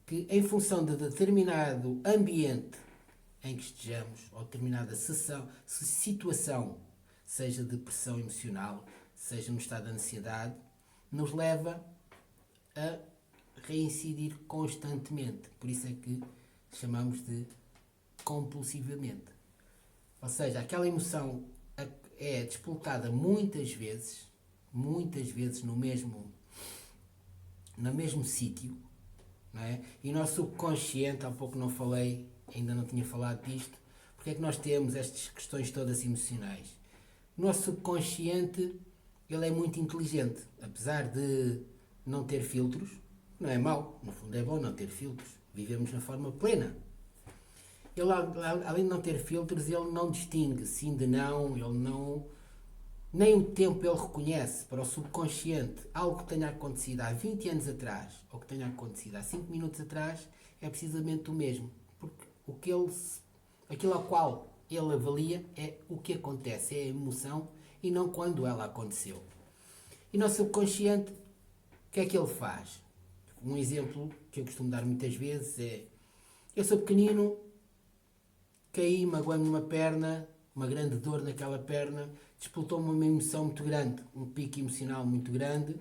que em função de determinado ambiente em que estejamos, ou determinada situação, seja de pressão emocional, seja no estado de ansiedade, nos leva a reincidir constantemente. Por isso é que chamamos de compulsivamente. Ou seja, aquela emoção é despoltada muitas vezes no mesmo sítio, não é? E o nosso subconsciente, há pouco não falei, ainda não tinha falado disto, porque é que nós temos estas questões todas emocionais? O nosso subconsciente, ele é muito inteligente, apesar de não ter filtros, não é mau, no fundo é bom não ter filtros, vivemos na forma plena. Ele, além de não ter filtros, ele não distingue sim de não, ele não... Nem o tempo ele reconhece para o subconsciente algo que tenha acontecido há 20 anos atrás ou que tenha acontecido há 5 minutos atrás é precisamente o mesmo. Porque aquilo ao qual ele avalia é o que acontece, é a emoção e não quando ela aconteceu. E o nosso subconsciente, o que é que ele faz? Um exemplo que eu costumo dar muitas vezes é: eu sou pequenino, caí, magoei-me numa perna, uma grande dor naquela perna, despoltou-me uma emoção muito grande, um pico emocional muito grande.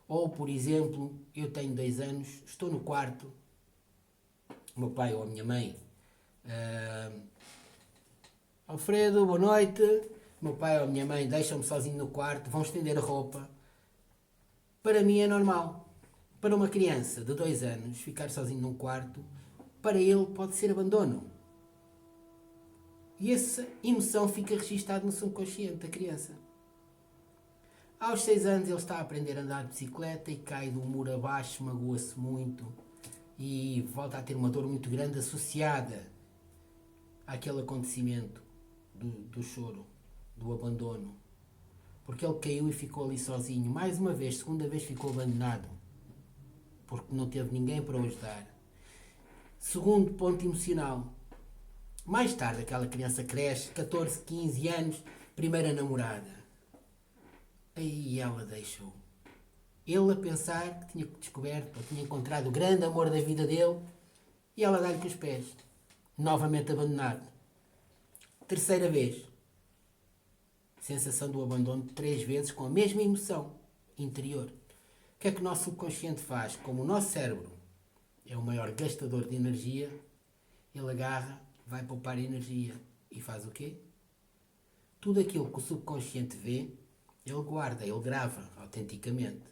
Ou, por exemplo, eu tenho 2 anos, estou no quarto, o meu pai ou a minha mãe, Alfredo, boa noite, o meu pai ou a minha mãe deixam-me sozinho no quarto, vão estender a roupa. Para mim é normal. Para uma criança de 2 anos, ficar sozinho num quarto, para ele pode ser abandono. E essa emoção fica registada no subconsciente da criança. Aos 6 anos ele está a aprender a andar de bicicleta e cai do muro abaixo, magoa-se muito e volta a ter uma dor muito grande associada àquele acontecimento do choro, do abandono. Porque ele caiu e ficou ali sozinho. Mais uma vez, segunda vez ficou abandonado. Porque não teve ninguém para o ajudar. Segundo ponto emocional. Mais tarde, aquela criança cresce, 14, 15 anos, primeira namorada. Aí ela deixou. Ele a pensar que tinha descoberto, ou tinha encontrado o grande amor da vida dele, e ela dá-lhe com os pés. Novamente abandonado. Terceira vez. Sensação do abandono 3 vezes com a mesma emoção interior. O que é que o nosso subconsciente faz? Como o nosso cérebro é o maior gastador de energia, ele agarra, vai poupar energia e faz o quê? Tudo aquilo que o subconsciente vê, ele guarda, ele grava autenticamente.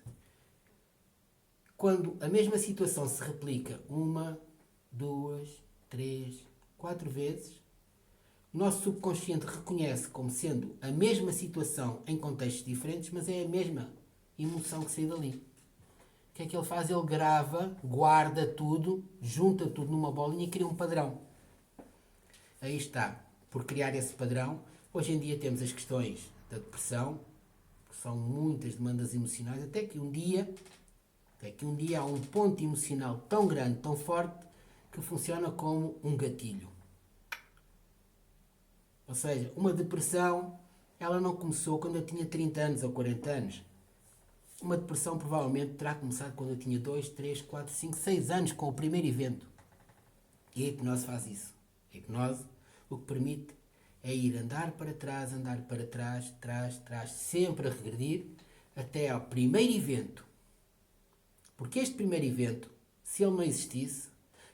Quando a mesma situação se replica 1, 2, 3, 4 vezes, o nosso subconsciente reconhece como sendo a mesma situação em contextos diferentes, mas é a mesma emoção que sai dali. O que é que ele faz? Ele grava, guarda tudo, junta tudo numa bolinha e cria um padrão. Aí está. Por criar esse padrão, hoje em dia temos as questões da depressão, que são muitas demandas emocionais, até que um dia há um ponto emocional tão grande, tão forte, que funciona como um gatilho. Ou seja, uma depressão, ela não começou quando eu tinha 30 anos ou 40 anos. Uma depressão provavelmente terá começado quando eu tinha 2, 3, 4, 5, 6 anos, com o primeiro evento. E a hipnose faz isso. A hipnose o que permite é ir andar para trás, trás, sempre a regredir, até ao primeiro evento. Porque este primeiro evento, se ele não existisse,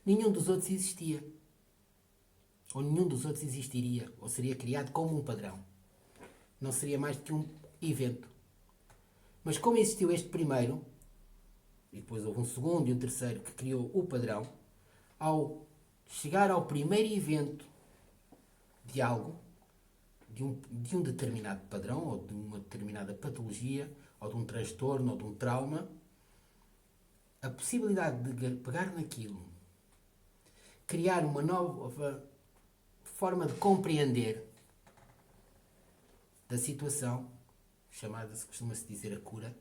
nenhum dos outros existia. Ou nenhum dos outros existiria, ou seria criado como um padrão. Não seria mais do que um evento. Mas como existiu este primeiro, e depois houve um segundo e um terceiro que criou o padrão, ao chegar ao primeiro evento de algo, de um determinado padrão, ou de uma determinada patologia, ou de um transtorno, ou de um trauma, a possibilidade de pegar naquilo, criar uma nova forma de compreender da situação, chamada-se, costuma-se dizer, a cura,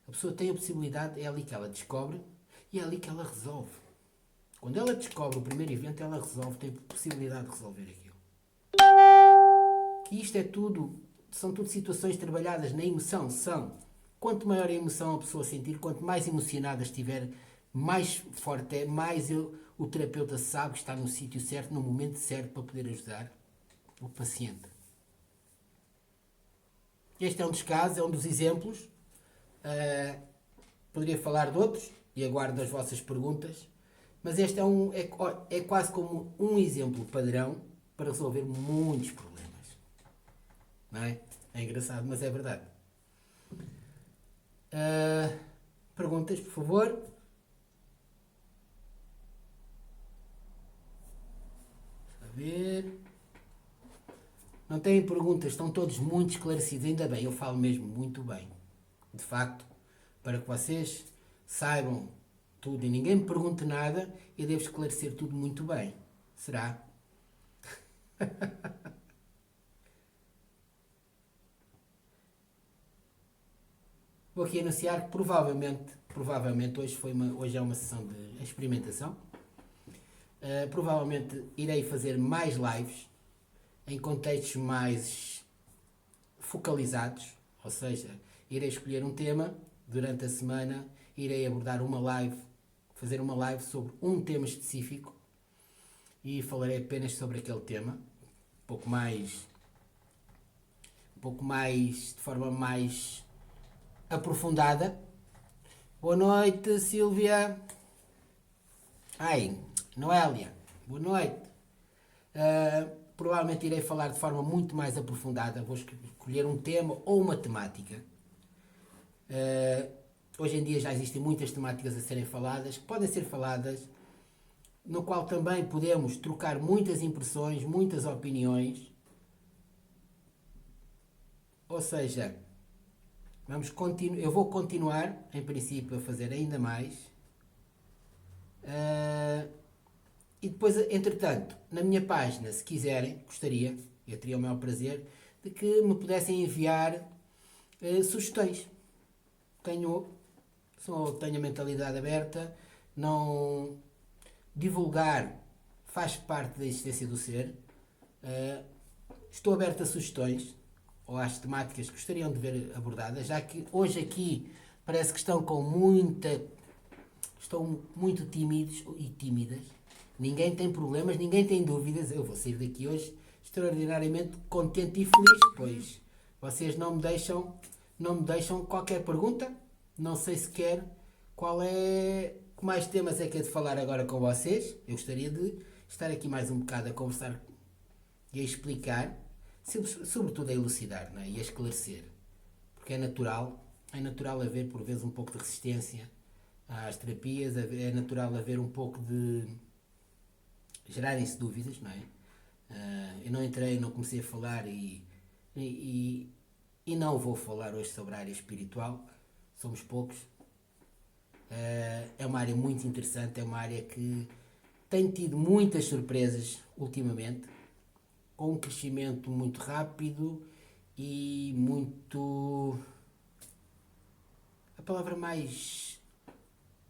a pessoa tem a possibilidade, é ali que ela descobre e é ali que ela resolve. Quando ela descobre o primeiro evento, ela resolve, tem a possibilidade de resolver aquilo. Que isto é tudo, são tudo situações trabalhadas na emoção, são. Quanto maior a emoção a pessoa sentir, quanto mais emocionada estiver, mais forte é, mais o terapeuta sabe que está no sítio certo, no momento certo, para poder ajudar o paciente. Este é um dos casos, é um dos exemplos. Poderia falar de outros e aguardo as vossas perguntas, mas este é quase como um exemplo padrão para resolver muitos problemas. Não é? É engraçado, mas é verdade. Perguntas, por favor? A ver. Não têm perguntas, estão todos muito esclarecidos. Ainda bem, eu falo mesmo muito bem. De facto, para que vocês saibam tudo e ninguém me pergunte nada, eu devo esclarecer tudo muito bem. Será? Vou aqui anunciar que provavelmente hoje é uma sessão de experimentação. Provavelmente irei fazer mais lives em contextos mais focalizados, ou seja, irei escolher um tema durante a semana, irei abordar uma live, fazer uma live sobre um tema específico e falarei apenas sobre aquele tema, um pouco mais de forma mais aprofundada. Boa noite, Silvia. Ai, Noélia, boa noite. Provavelmente irei falar de forma muito mais aprofundada. Vou escolher um tema ou uma temática. Hoje em dia já existem muitas temáticas a serem faladas, que podem ser faladas, no qual também podemos trocar muitas impressões, muitas opiniões. Ou seja, eu vou continuar, em princípio, a fazer ainda mais. E depois, entretanto, na minha página, se quiserem, eu teria o maior prazer, de que me pudessem enviar sugestões. Tenho a mentalidade aberta, não divulgar faz parte da existência do ser, Estou aberto a sugestões ou às temáticas que gostariam de ver abordadas, já que hoje aqui parece que estão muito tímidos e tímidas. Ninguém tem problemas, ninguém tem dúvidas. Eu vou sair daqui hoje extraordinariamente contente e feliz, pois vocês não me deixam qualquer pergunta. Não sei sequer que mais temas é que é de falar agora com vocês. Eu gostaria de estar aqui mais um bocado a conversar e a explicar, sobretudo a elucidar, não é? E a esclarecer. Porque é natural haver por vezes um pouco de resistência às terapias, é natural haver um pouco de gerarem-se dúvidas, não é? Eu não comecei a falar e não vou falar hoje sobre a área espiritual, somos poucos. É uma área muito interessante, é uma área que tem tido muitas surpresas ultimamente, com um crescimento muito rápido e muito... A palavra mais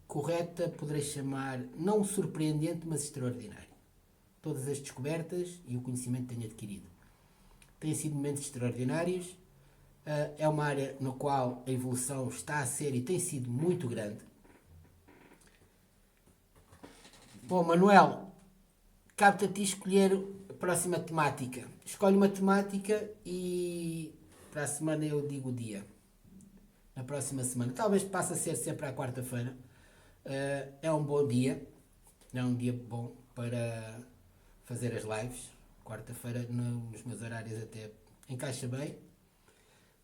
correta poderei chamar, não surpreendente, mas extraordinário. Todas as descobertas e o conhecimento que tenho adquirido. Têm sido momentos extraordinários. É uma área na qual a evolução está a ser e tem sido muito grande. Bom, Manuel, cabe-te a ti escolher a próxima temática. Escolhe uma temática e para a semana eu digo o dia. Na próxima semana. Talvez passe a ser sempre à quarta-feira. É um bom dia. É um dia bom para fazer as lives. Quarta-feira, nos meus horários, até encaixa bem.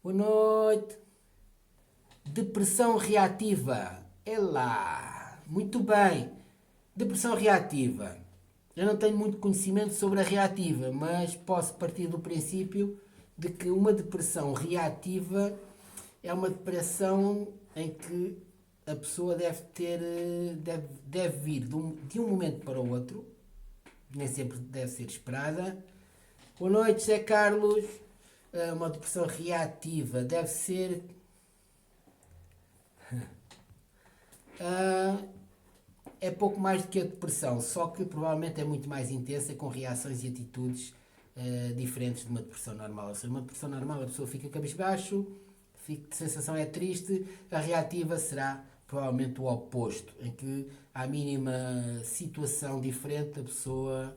Boa noite. Depressão reativa. É lá. Muito bem. Depressão reativa. Eu não tenho muito conhecimento sobre a reativa, mas posso partir do princípio de que uma depressão reativa é uma depressão em que a pessoa deve vir de um momento para o outro, nem sempre deve ser esperada. Boa noite, Zé Carlos. Uma depressão reativa deve ser... é pouco mais do que a depressão, só que provavelmente é muito mais intensa, com reações e atitudes diferentes de uma depressão normal. Ou seja, uma depressão normal a pessoa fica cabisbaixo, a sensação é triste, a reativa será provavelmente o oposto, em que à mínima situação diferente a pessoa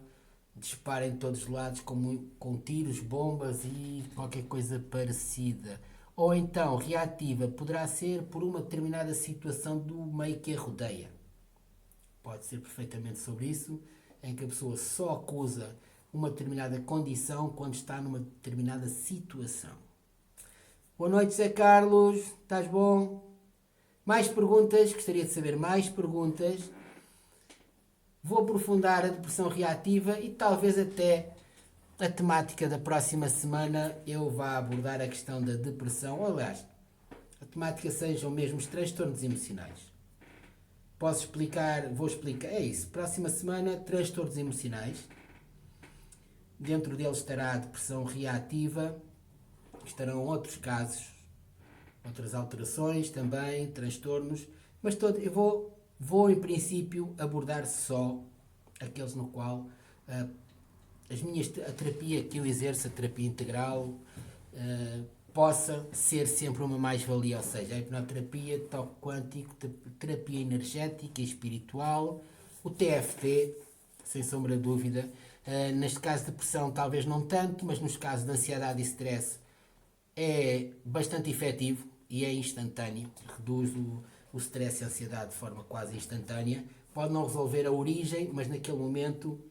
dispara em todos os lados com tiros, bombas e qualquer coisa parecida. Ou então, reativa poderá ser por uma determinada situação do meio que a rodeia. Pode ser perfeitamente sobre isso, em que a pessoa só acusa uma determinada condição quando está numa determinada situação. Boa noite, Zé Carlos. Estás bom? Mais perguntas? Gostaria de saber mais perguntas. Vou aprofundar a depressão reativa e talvez até a temática da próxima semana eu vá abordar a questão da depressão. Ou, aliás, a temática sejam mesmo os transtornos emocionais. Vou explicar, é isso. Próxima semana, transtornos emocionais. Dentro deles estará a depressão reativa. Estarão outros casos, outras alterações também, transtornos. Mas eu vou em princípio abordar só aqueles no qual a terapia que eu exerço, a terapia integral, possa ser sempre uma mais-valia, ou seja, a hipnoterapia, toque quântico, terapia energética e espiritual, o TFT, sem sombra de dúvida. Neste caso de depressão talvez não tanto, mas nos casos de ansiedade e stress é bastante efetivo e é instantâneo, reduz o stress e a ansiedade de forma quase instantânea. Pode não resolver a origem, mas naquele momento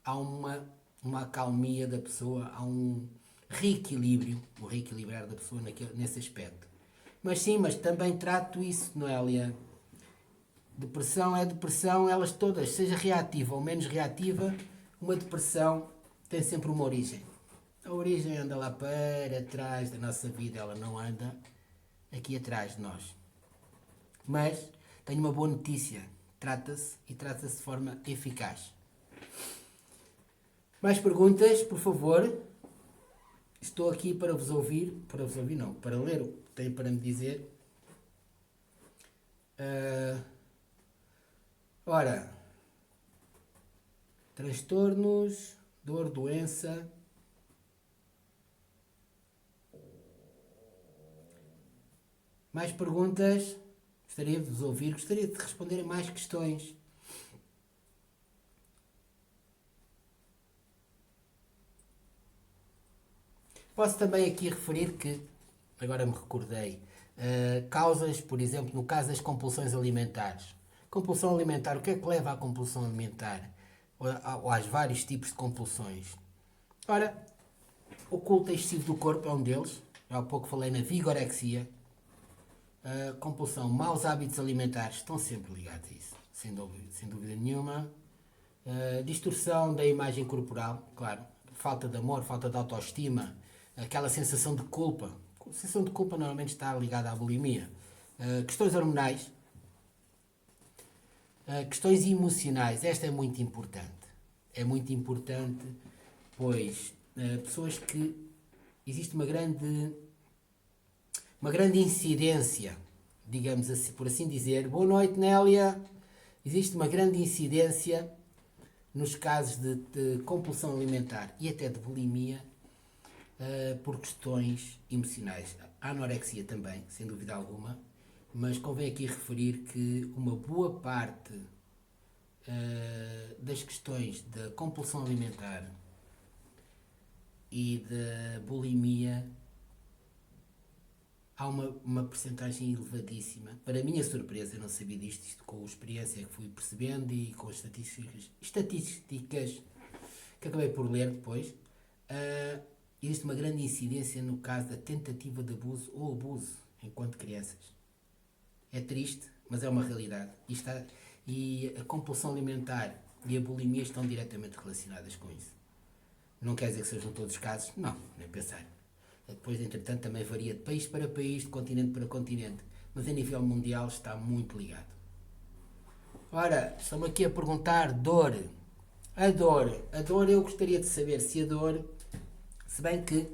há uma acalmia da pessoa, há um reequilíbrio, o reequilibrar da pessoa nesse aspecto. Mas também trato isso, Noélia. Depressão é depressão, elas todas, seja reativa ou menos reativa, uma depressão tem sempre uma origem. A origem anda lá para trás da nossa vida, ela não anda aqui atrás de nós. Mas tenho uma boa notícia, trata-se de forma eficaz. Mais perguntas, por favor? Estou aqui para vos ouvir, para ler o que tem para me dizer. Ora, transtornos, dor, doença, Mais perguntas? Gostaria de vos ouvir, gostaria de responder a mais questões. Posso também aqui referir que, agora me recordei, causas, por exemplo, no caso das compulsões alimentares. Compulsão alimentar, o que é que leva à compulsão alimentar? Ou aos vários tipos de compulsões? Ora, o culto excessivo do corpo é um deles. Há pouco falei na vigorexia. Compulsão, maus hábitos alimentares estão sempre ligados a isso, sem dúvida nenhuma. Distorção da imagem corporal, claro. Falta de amor, falta de autoestima, aquela sensação de culpa. A sensação de culpa normalmente está ligada à bulimia. Questões hormonais, questões emocionais, esta é muito importante. É muito importante, pois pessoas que existe uma grande incidência, digamos assim, por assim dizer. Boa noite, Nélia. Existe uma grande incidência nos casos de compulsão alimentar e até de bulimia por questões emocionais. A anorexia também, sem dúvida alguma, mas convém aqui referir que uma boa parte das questões da compulsão alimentar e da bulimia há uma percentagem elevadíssima. Para a minha surpresa, eu não sabia disto, isto com a experiência que fui percebendo e com as estatísticas que acabei por ler depois, existe uma grande incidência no caso da tentativa de abuso ou abuso enquanto crianças. É triste, mas é uma realidade. E a compulsão alimentar e a bulimia estão diretamente relacionadas com isso. Não quer dizer que sejam todos os casos, não, nem pensar. Depois, entretanto, também varia de país para país, de continente para continente. Mas a nível mundial está muito ligado. Ora, estão-me aqui a perguntar dor. A dor, eu gostaria de saber se a dor, se bem que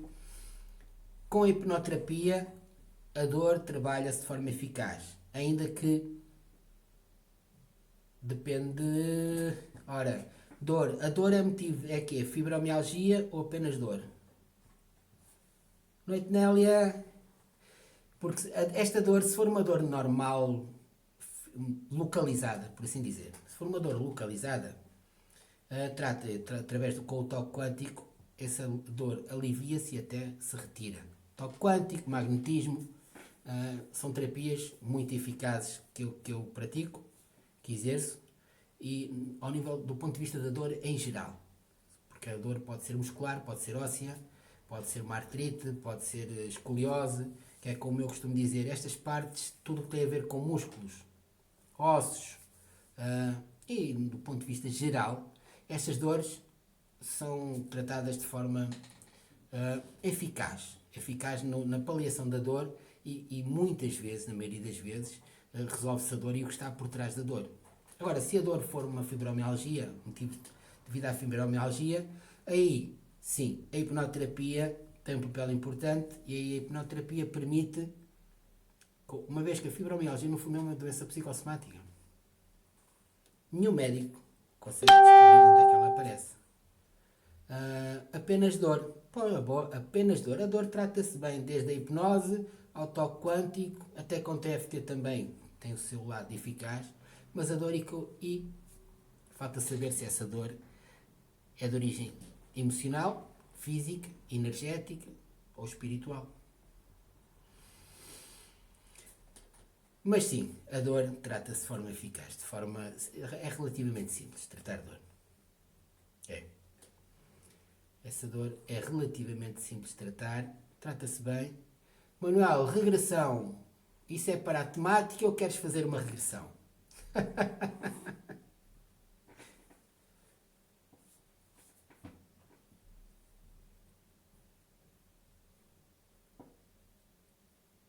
com a hipnoterapia a dor trabalha-se de forma eficaz. Ainda que depende. Ora, dor. A dor é motivo, é que fibromialgia ou apenas dor? Noite, Nélia. Porque esta dor, se for uma dor normal, localizada, por assim dizer, se for uma dor localizada, trata através com o toque quântico, essa dor alivia-se e até se retira. Toque quântico, magnetismo, são terapias muito eficazes que eu pratico, que exerço, e ao nível do ponto de vista da dor em geral. Porque a dor pode ser muscular, pode ser óssea, pode ser uma artrite, pode ser escoliose, que é como eu costumo dizer, estas partes, tudo o que tem a ver com músculos, ossos, e do ponto de vista geral, estas dores são tratadas de forma eficaz na paliação da dor e muitas vezes, na maioria das vezes, resolve-se a dor e o que está por trás da dor. Agora, se a dor for uma fibromialgia, motivo devido à fibromialgia, aí sim, a hipnoterapia tem um papel importante e aí a hipnoterapia permite, uma vez que a fibromialgia no fundo é uma doença psicossomática, nenhum médico consegue descobrir onde é que ela aparece. Apenas dor. Apenas dor. A dor trata-se bem desde a hipnose ao toque quântico, até com TFT também tem o seu lado eficaz, mas a dor e falta saber se essa dor é de origem emocional, física, energética ou espiritual. Mas sim, a dor trata-se de forma eficaz, é relativamente simples tratar dor. Essa dor é relativamente simples de tratar, trata-se bem. Manuel, regressão, isso é para a temática ou queres fazer uma regressão?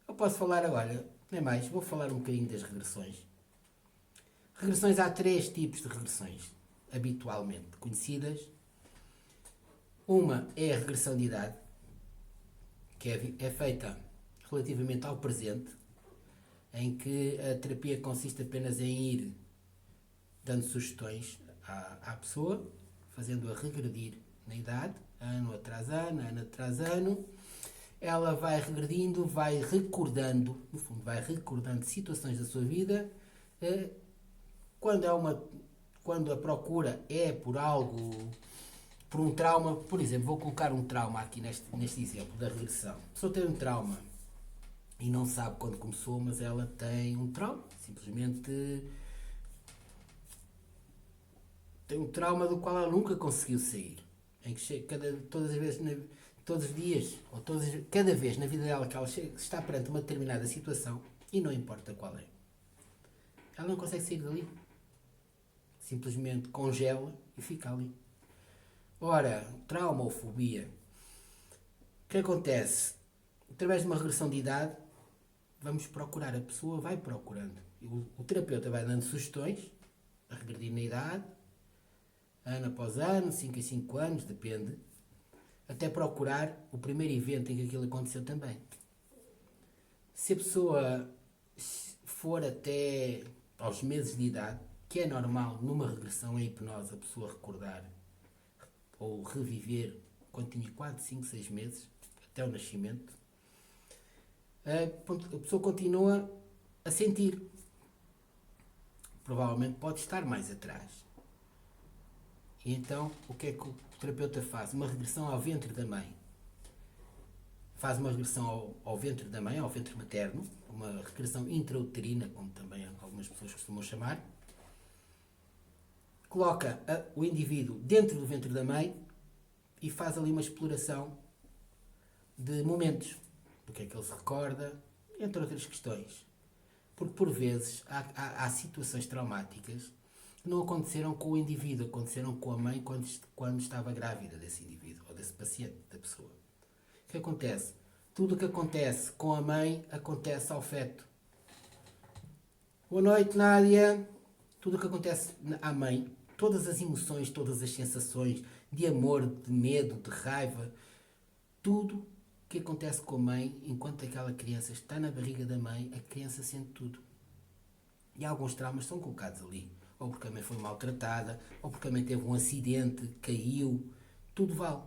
Eu posso falar agora, nem mais, vou falar um bocadinho das regressões. Regressões, há 3 tipos de regressões, habitualmente conhecidas. Uma é a regressão de idade, que é feita relativamente ao presente, em que a terapia consiste apenas em ir dando sugestões à pessoa, fazendo-a regredir na idade, ano atrás ano, ela vai regredindo, vai recordando, no fundo, vai recordando situações da sua vida. eh, Quando é uma, quando a procura é por algo, por um trauma, por exemplo, vou colocar um trauma aqui neste exemplo da regressão. A pessoa tem um trauma e não sabe quando começou, mas ela tem um trauma, simplesmente tem um trauma do qual ela nunca conseguiu sair. Em que chega, todas as vezes, todos os dias, ou cada vez na vida dela que ela chega, está perante uma determinada situação, e não importa qual é, ela não consegue sair dali. Simplesmente congela e fica ali. Ora, trauma ou fobia, o que acontece? Através de uma regressão de idade, vamos procurar, a pessoa vai procurando. O terapeuta vai dando sugestões, a regredir na idade, ano após ano, 5 em 5 anos, depende, até procurar o primeiro evento em que aquilo aconteceu também. Se a pessoa for até aos meses de idade, que é normal numa regressão em hipnose a pessoa recordar ou reviver quando tinha 4, 5, 6 meses, até o nascimento, a pessoa continua a sentir. Provavelmente pode estar mais atrás. E então, o que é que o terapeuta faz? Uma regressão ao ventre da mãe. Faz uma regressão ao ventre da mãe, ao ventre materno, uma regressão intrauterina, como também algumas pessoas costumam chamar. Coloca o indivíduo dentro do ventre da mãe e faz ali uma exploração de momentos, do que é que ele se recorda, entre outras questões. Porque por vezes há situações traumáticas que não aconteceram com o indivíduo, aconteceram com a mãe quando estava grávida desse indivíduo, ou desse paciente, da pessoa. O que acontece? Tudo o que acontece com a mãe acontece ao feto. Boa noite, Nádia. Tudo o que acontece à mãe, todas as emoções, todas as sensações de amor, de medo, de raiva, tudo que acontece com a mãe, enquanto aquela criança está na barriga da mãe, a criança sente tudo. E alguns traumas são colocados ali. Ou porque a mãe foi maltratada, ou porque a mãe teve um acidente, caiu, tudo vale.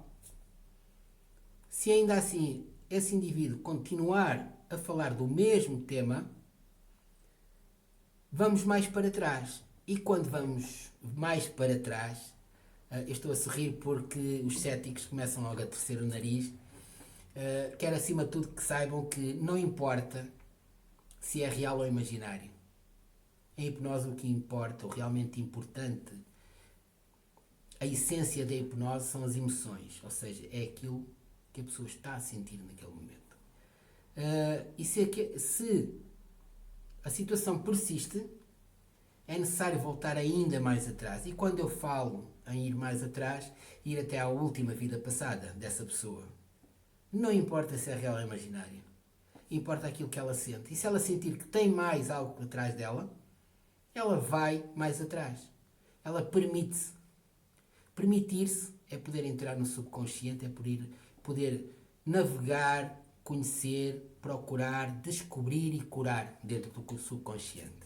Se ainda assim esse indivíduo continuar a falar do mesmo tema, vamos mais para trás. E quando vamos mais para trás, eu estou a sorrir porque os céticos começam logo a torcer o nariz. Quero acima de tudo que saibam que não importa se é real ou imaginário. Em hipnose o que importa, o realmente importante, a essência da hipnose são as emoções, ou seja, é aquilo que a pessoa está a sentir naquele momento. E se a situação persiste, é necessário voltar ainda mais atrás. E quando eu falo em ir mais atrás, ir até à última vida passada dessa pessoa. Não importa se é real ou imaginário. Importa aquilo que ela sente. E se ela sentir que tem mais algo atrás dela, ela vai mais atrás. Ela permite-se. Permitir-se é poder entrar no subconsciente, é poder navegar, conhecer, procurar, descobrir e curar dentro do subconsciente.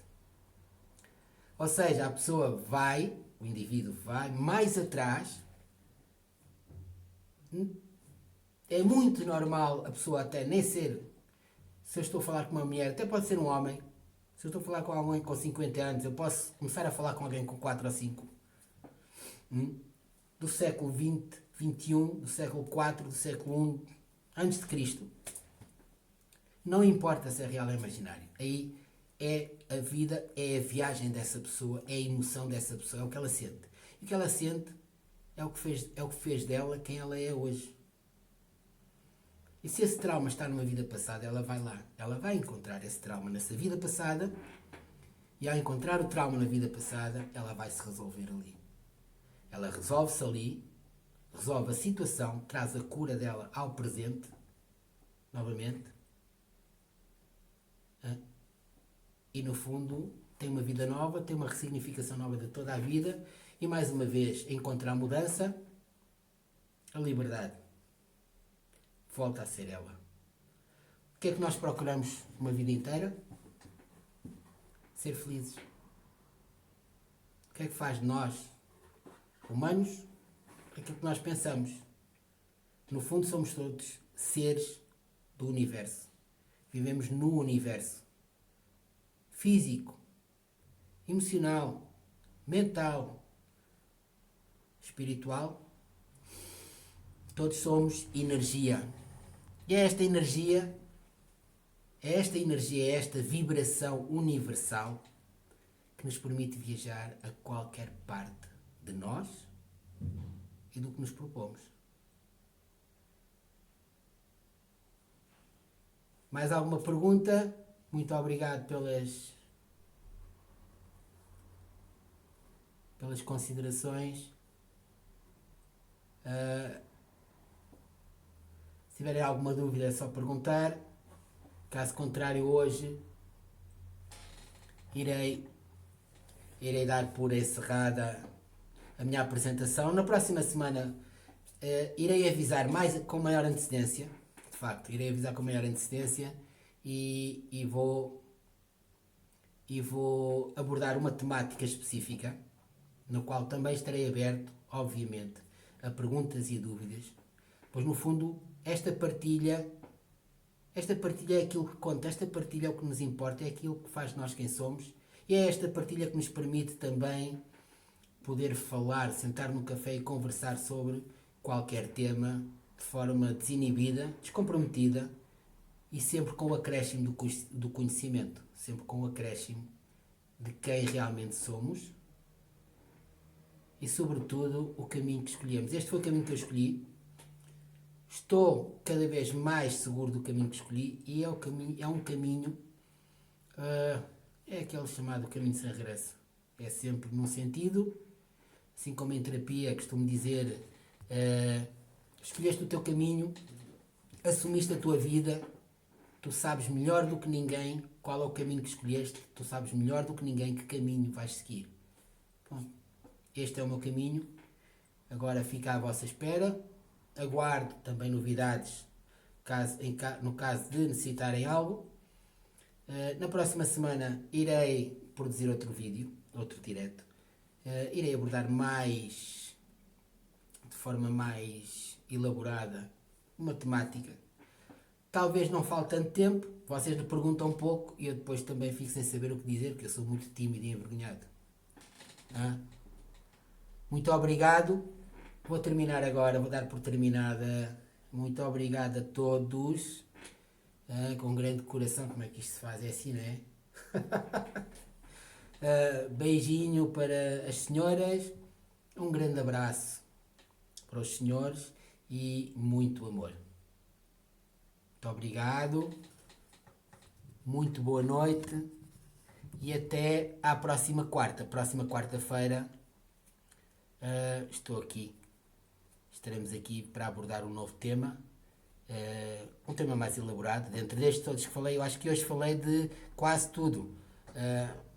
Ou seja, a pessoa vai, o indivíduo vai mais atrás. É muito normal a pessoa até nem ser, se eu estou a falar com uma mulher, até pode ser um homem. Se eu estou a falar com alguém com 50 anos, eu posso começar a falar com alguém com 4 ou 5. Do século XX, XXI, do século IV, do século I, antes de Cristo. Não importa se é real ou imaginário. Aí é a vida, é a viagem dessa pessoa, é a emoção dessa pessoa, é o que ela sente. E o que ela sente é o que fez dela quem ela é hoje. E se esse trauma está numa vida passada, ela vai lá. Ela vai encontrar esse trauma nessa vida passada. E ao encontrar o trauma na vida passada, ela vai se resolver ali. Ela resolve-se ali, resolve a situação, traz a cura dela ao presente, novamente. E no fundo tem uma vida nova, tem uma ressignificação nova de toda a vida. E mais uma vez encontra a mudança, a liberdade. Volta a ser ela. O que é que nós procuramos uma vida inteira? Ser felizes. O que é que faz de nós, humanos, aquilo que nós pensamos? No fundo somos todos seres do universo. Vivemos no universo. Físico, emocional, mental, espiritual. Todos somos energia. E é esta energia, é esta vibração universal que nos permite viajar a qualquer parte de nós e do que nos propomos. Mais alguma pergunta? Muito obrigado pelas considerações. Se tiverem alguma dúvida é só perguntar. Caso contrário, hoje irei dar por encerrada a minha apresentação. Na próxima semana irei avisar com maior antecedência. De facto, irei avisar com maior antecedência e vou abordar uma temática específica, no qual também estarei aberto, obviamente, a perguntas e dúvidas. Pois, no fundo, esta partilha é aquilo que conta, esta partilha é o que nos importa, é aquilo que faz nós quem somos, e é esta partilha que nos permite também poder falar, sentar no café e conversar sobre qualquer tema de forma desinibida, descomprometida e sempre com o acréscimo do conhecimento, sempre com o acréscimo de quem realmente somos e, sobretudo, o caminho que escolhemos. Este foi o caminho que eu escolhi. Estou cada vez mais seguro do caminho que escolhi e é um caminho, é aquele chamado caminho sem regresso. É sempre num sentido, assim como em terapia costumo dizer, escolheste o teu caminho, assumiste a tua vida, tu sabes melhor do que ninguém qual é o caminho que escolheste, tu sabes melhor do que ninguém que caminho vais seguir. Bom, este é o meu caminho, agora fica à vossa espera, aguardo também novidades no caso de necessitarem algo. Na próxima semana irei produzir outro vídeo, outro direto, irei abordar de forma mais elaborada uma temática. Talvez não falte tanto tempo, vocês me perguntam um pouco e eu depois também fico sem saber o que dizer, porque eu sou muito tímido e envergonhado. Muito obrigado. Vou terminar agora, vou dar por terminada. Muito obrigado a todos. Com grande coração, como é que isto se faz? É assim, não é? Beijinho para as senhoras. Um grande abraço para os senhores e muito amor. Muito obrigado, muito boa noite e até à próxima quarta. Próxima quarta-feira estaremos aqui para abordar um novo tema, um tema mais elaborado. Dentre destes todos que falei, eu acho que hoje falei de quase tudo,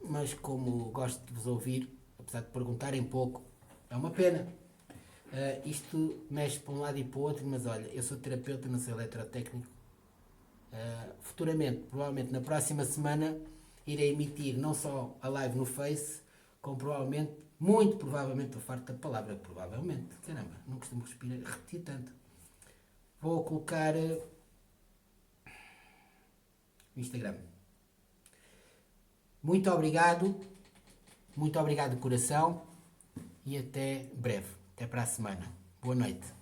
mas como gosto de vos ouvir, apesar de perguntarem pouco, é uma pena. Isto mexe para um lado e para o outro, mas olha, eu sou terapeuta, não sou eletrotécnico. Futuramente, provavelmente na próxima semana, irei emitir não só a live no Face, como provavelmente, muito provavelmente, estou farto da palavra provavelmente, caramba, não costumo repetir tanto. Vou colocar no Instagram. Muito obrigado de coração e até breve, até para a semana. Boa noite.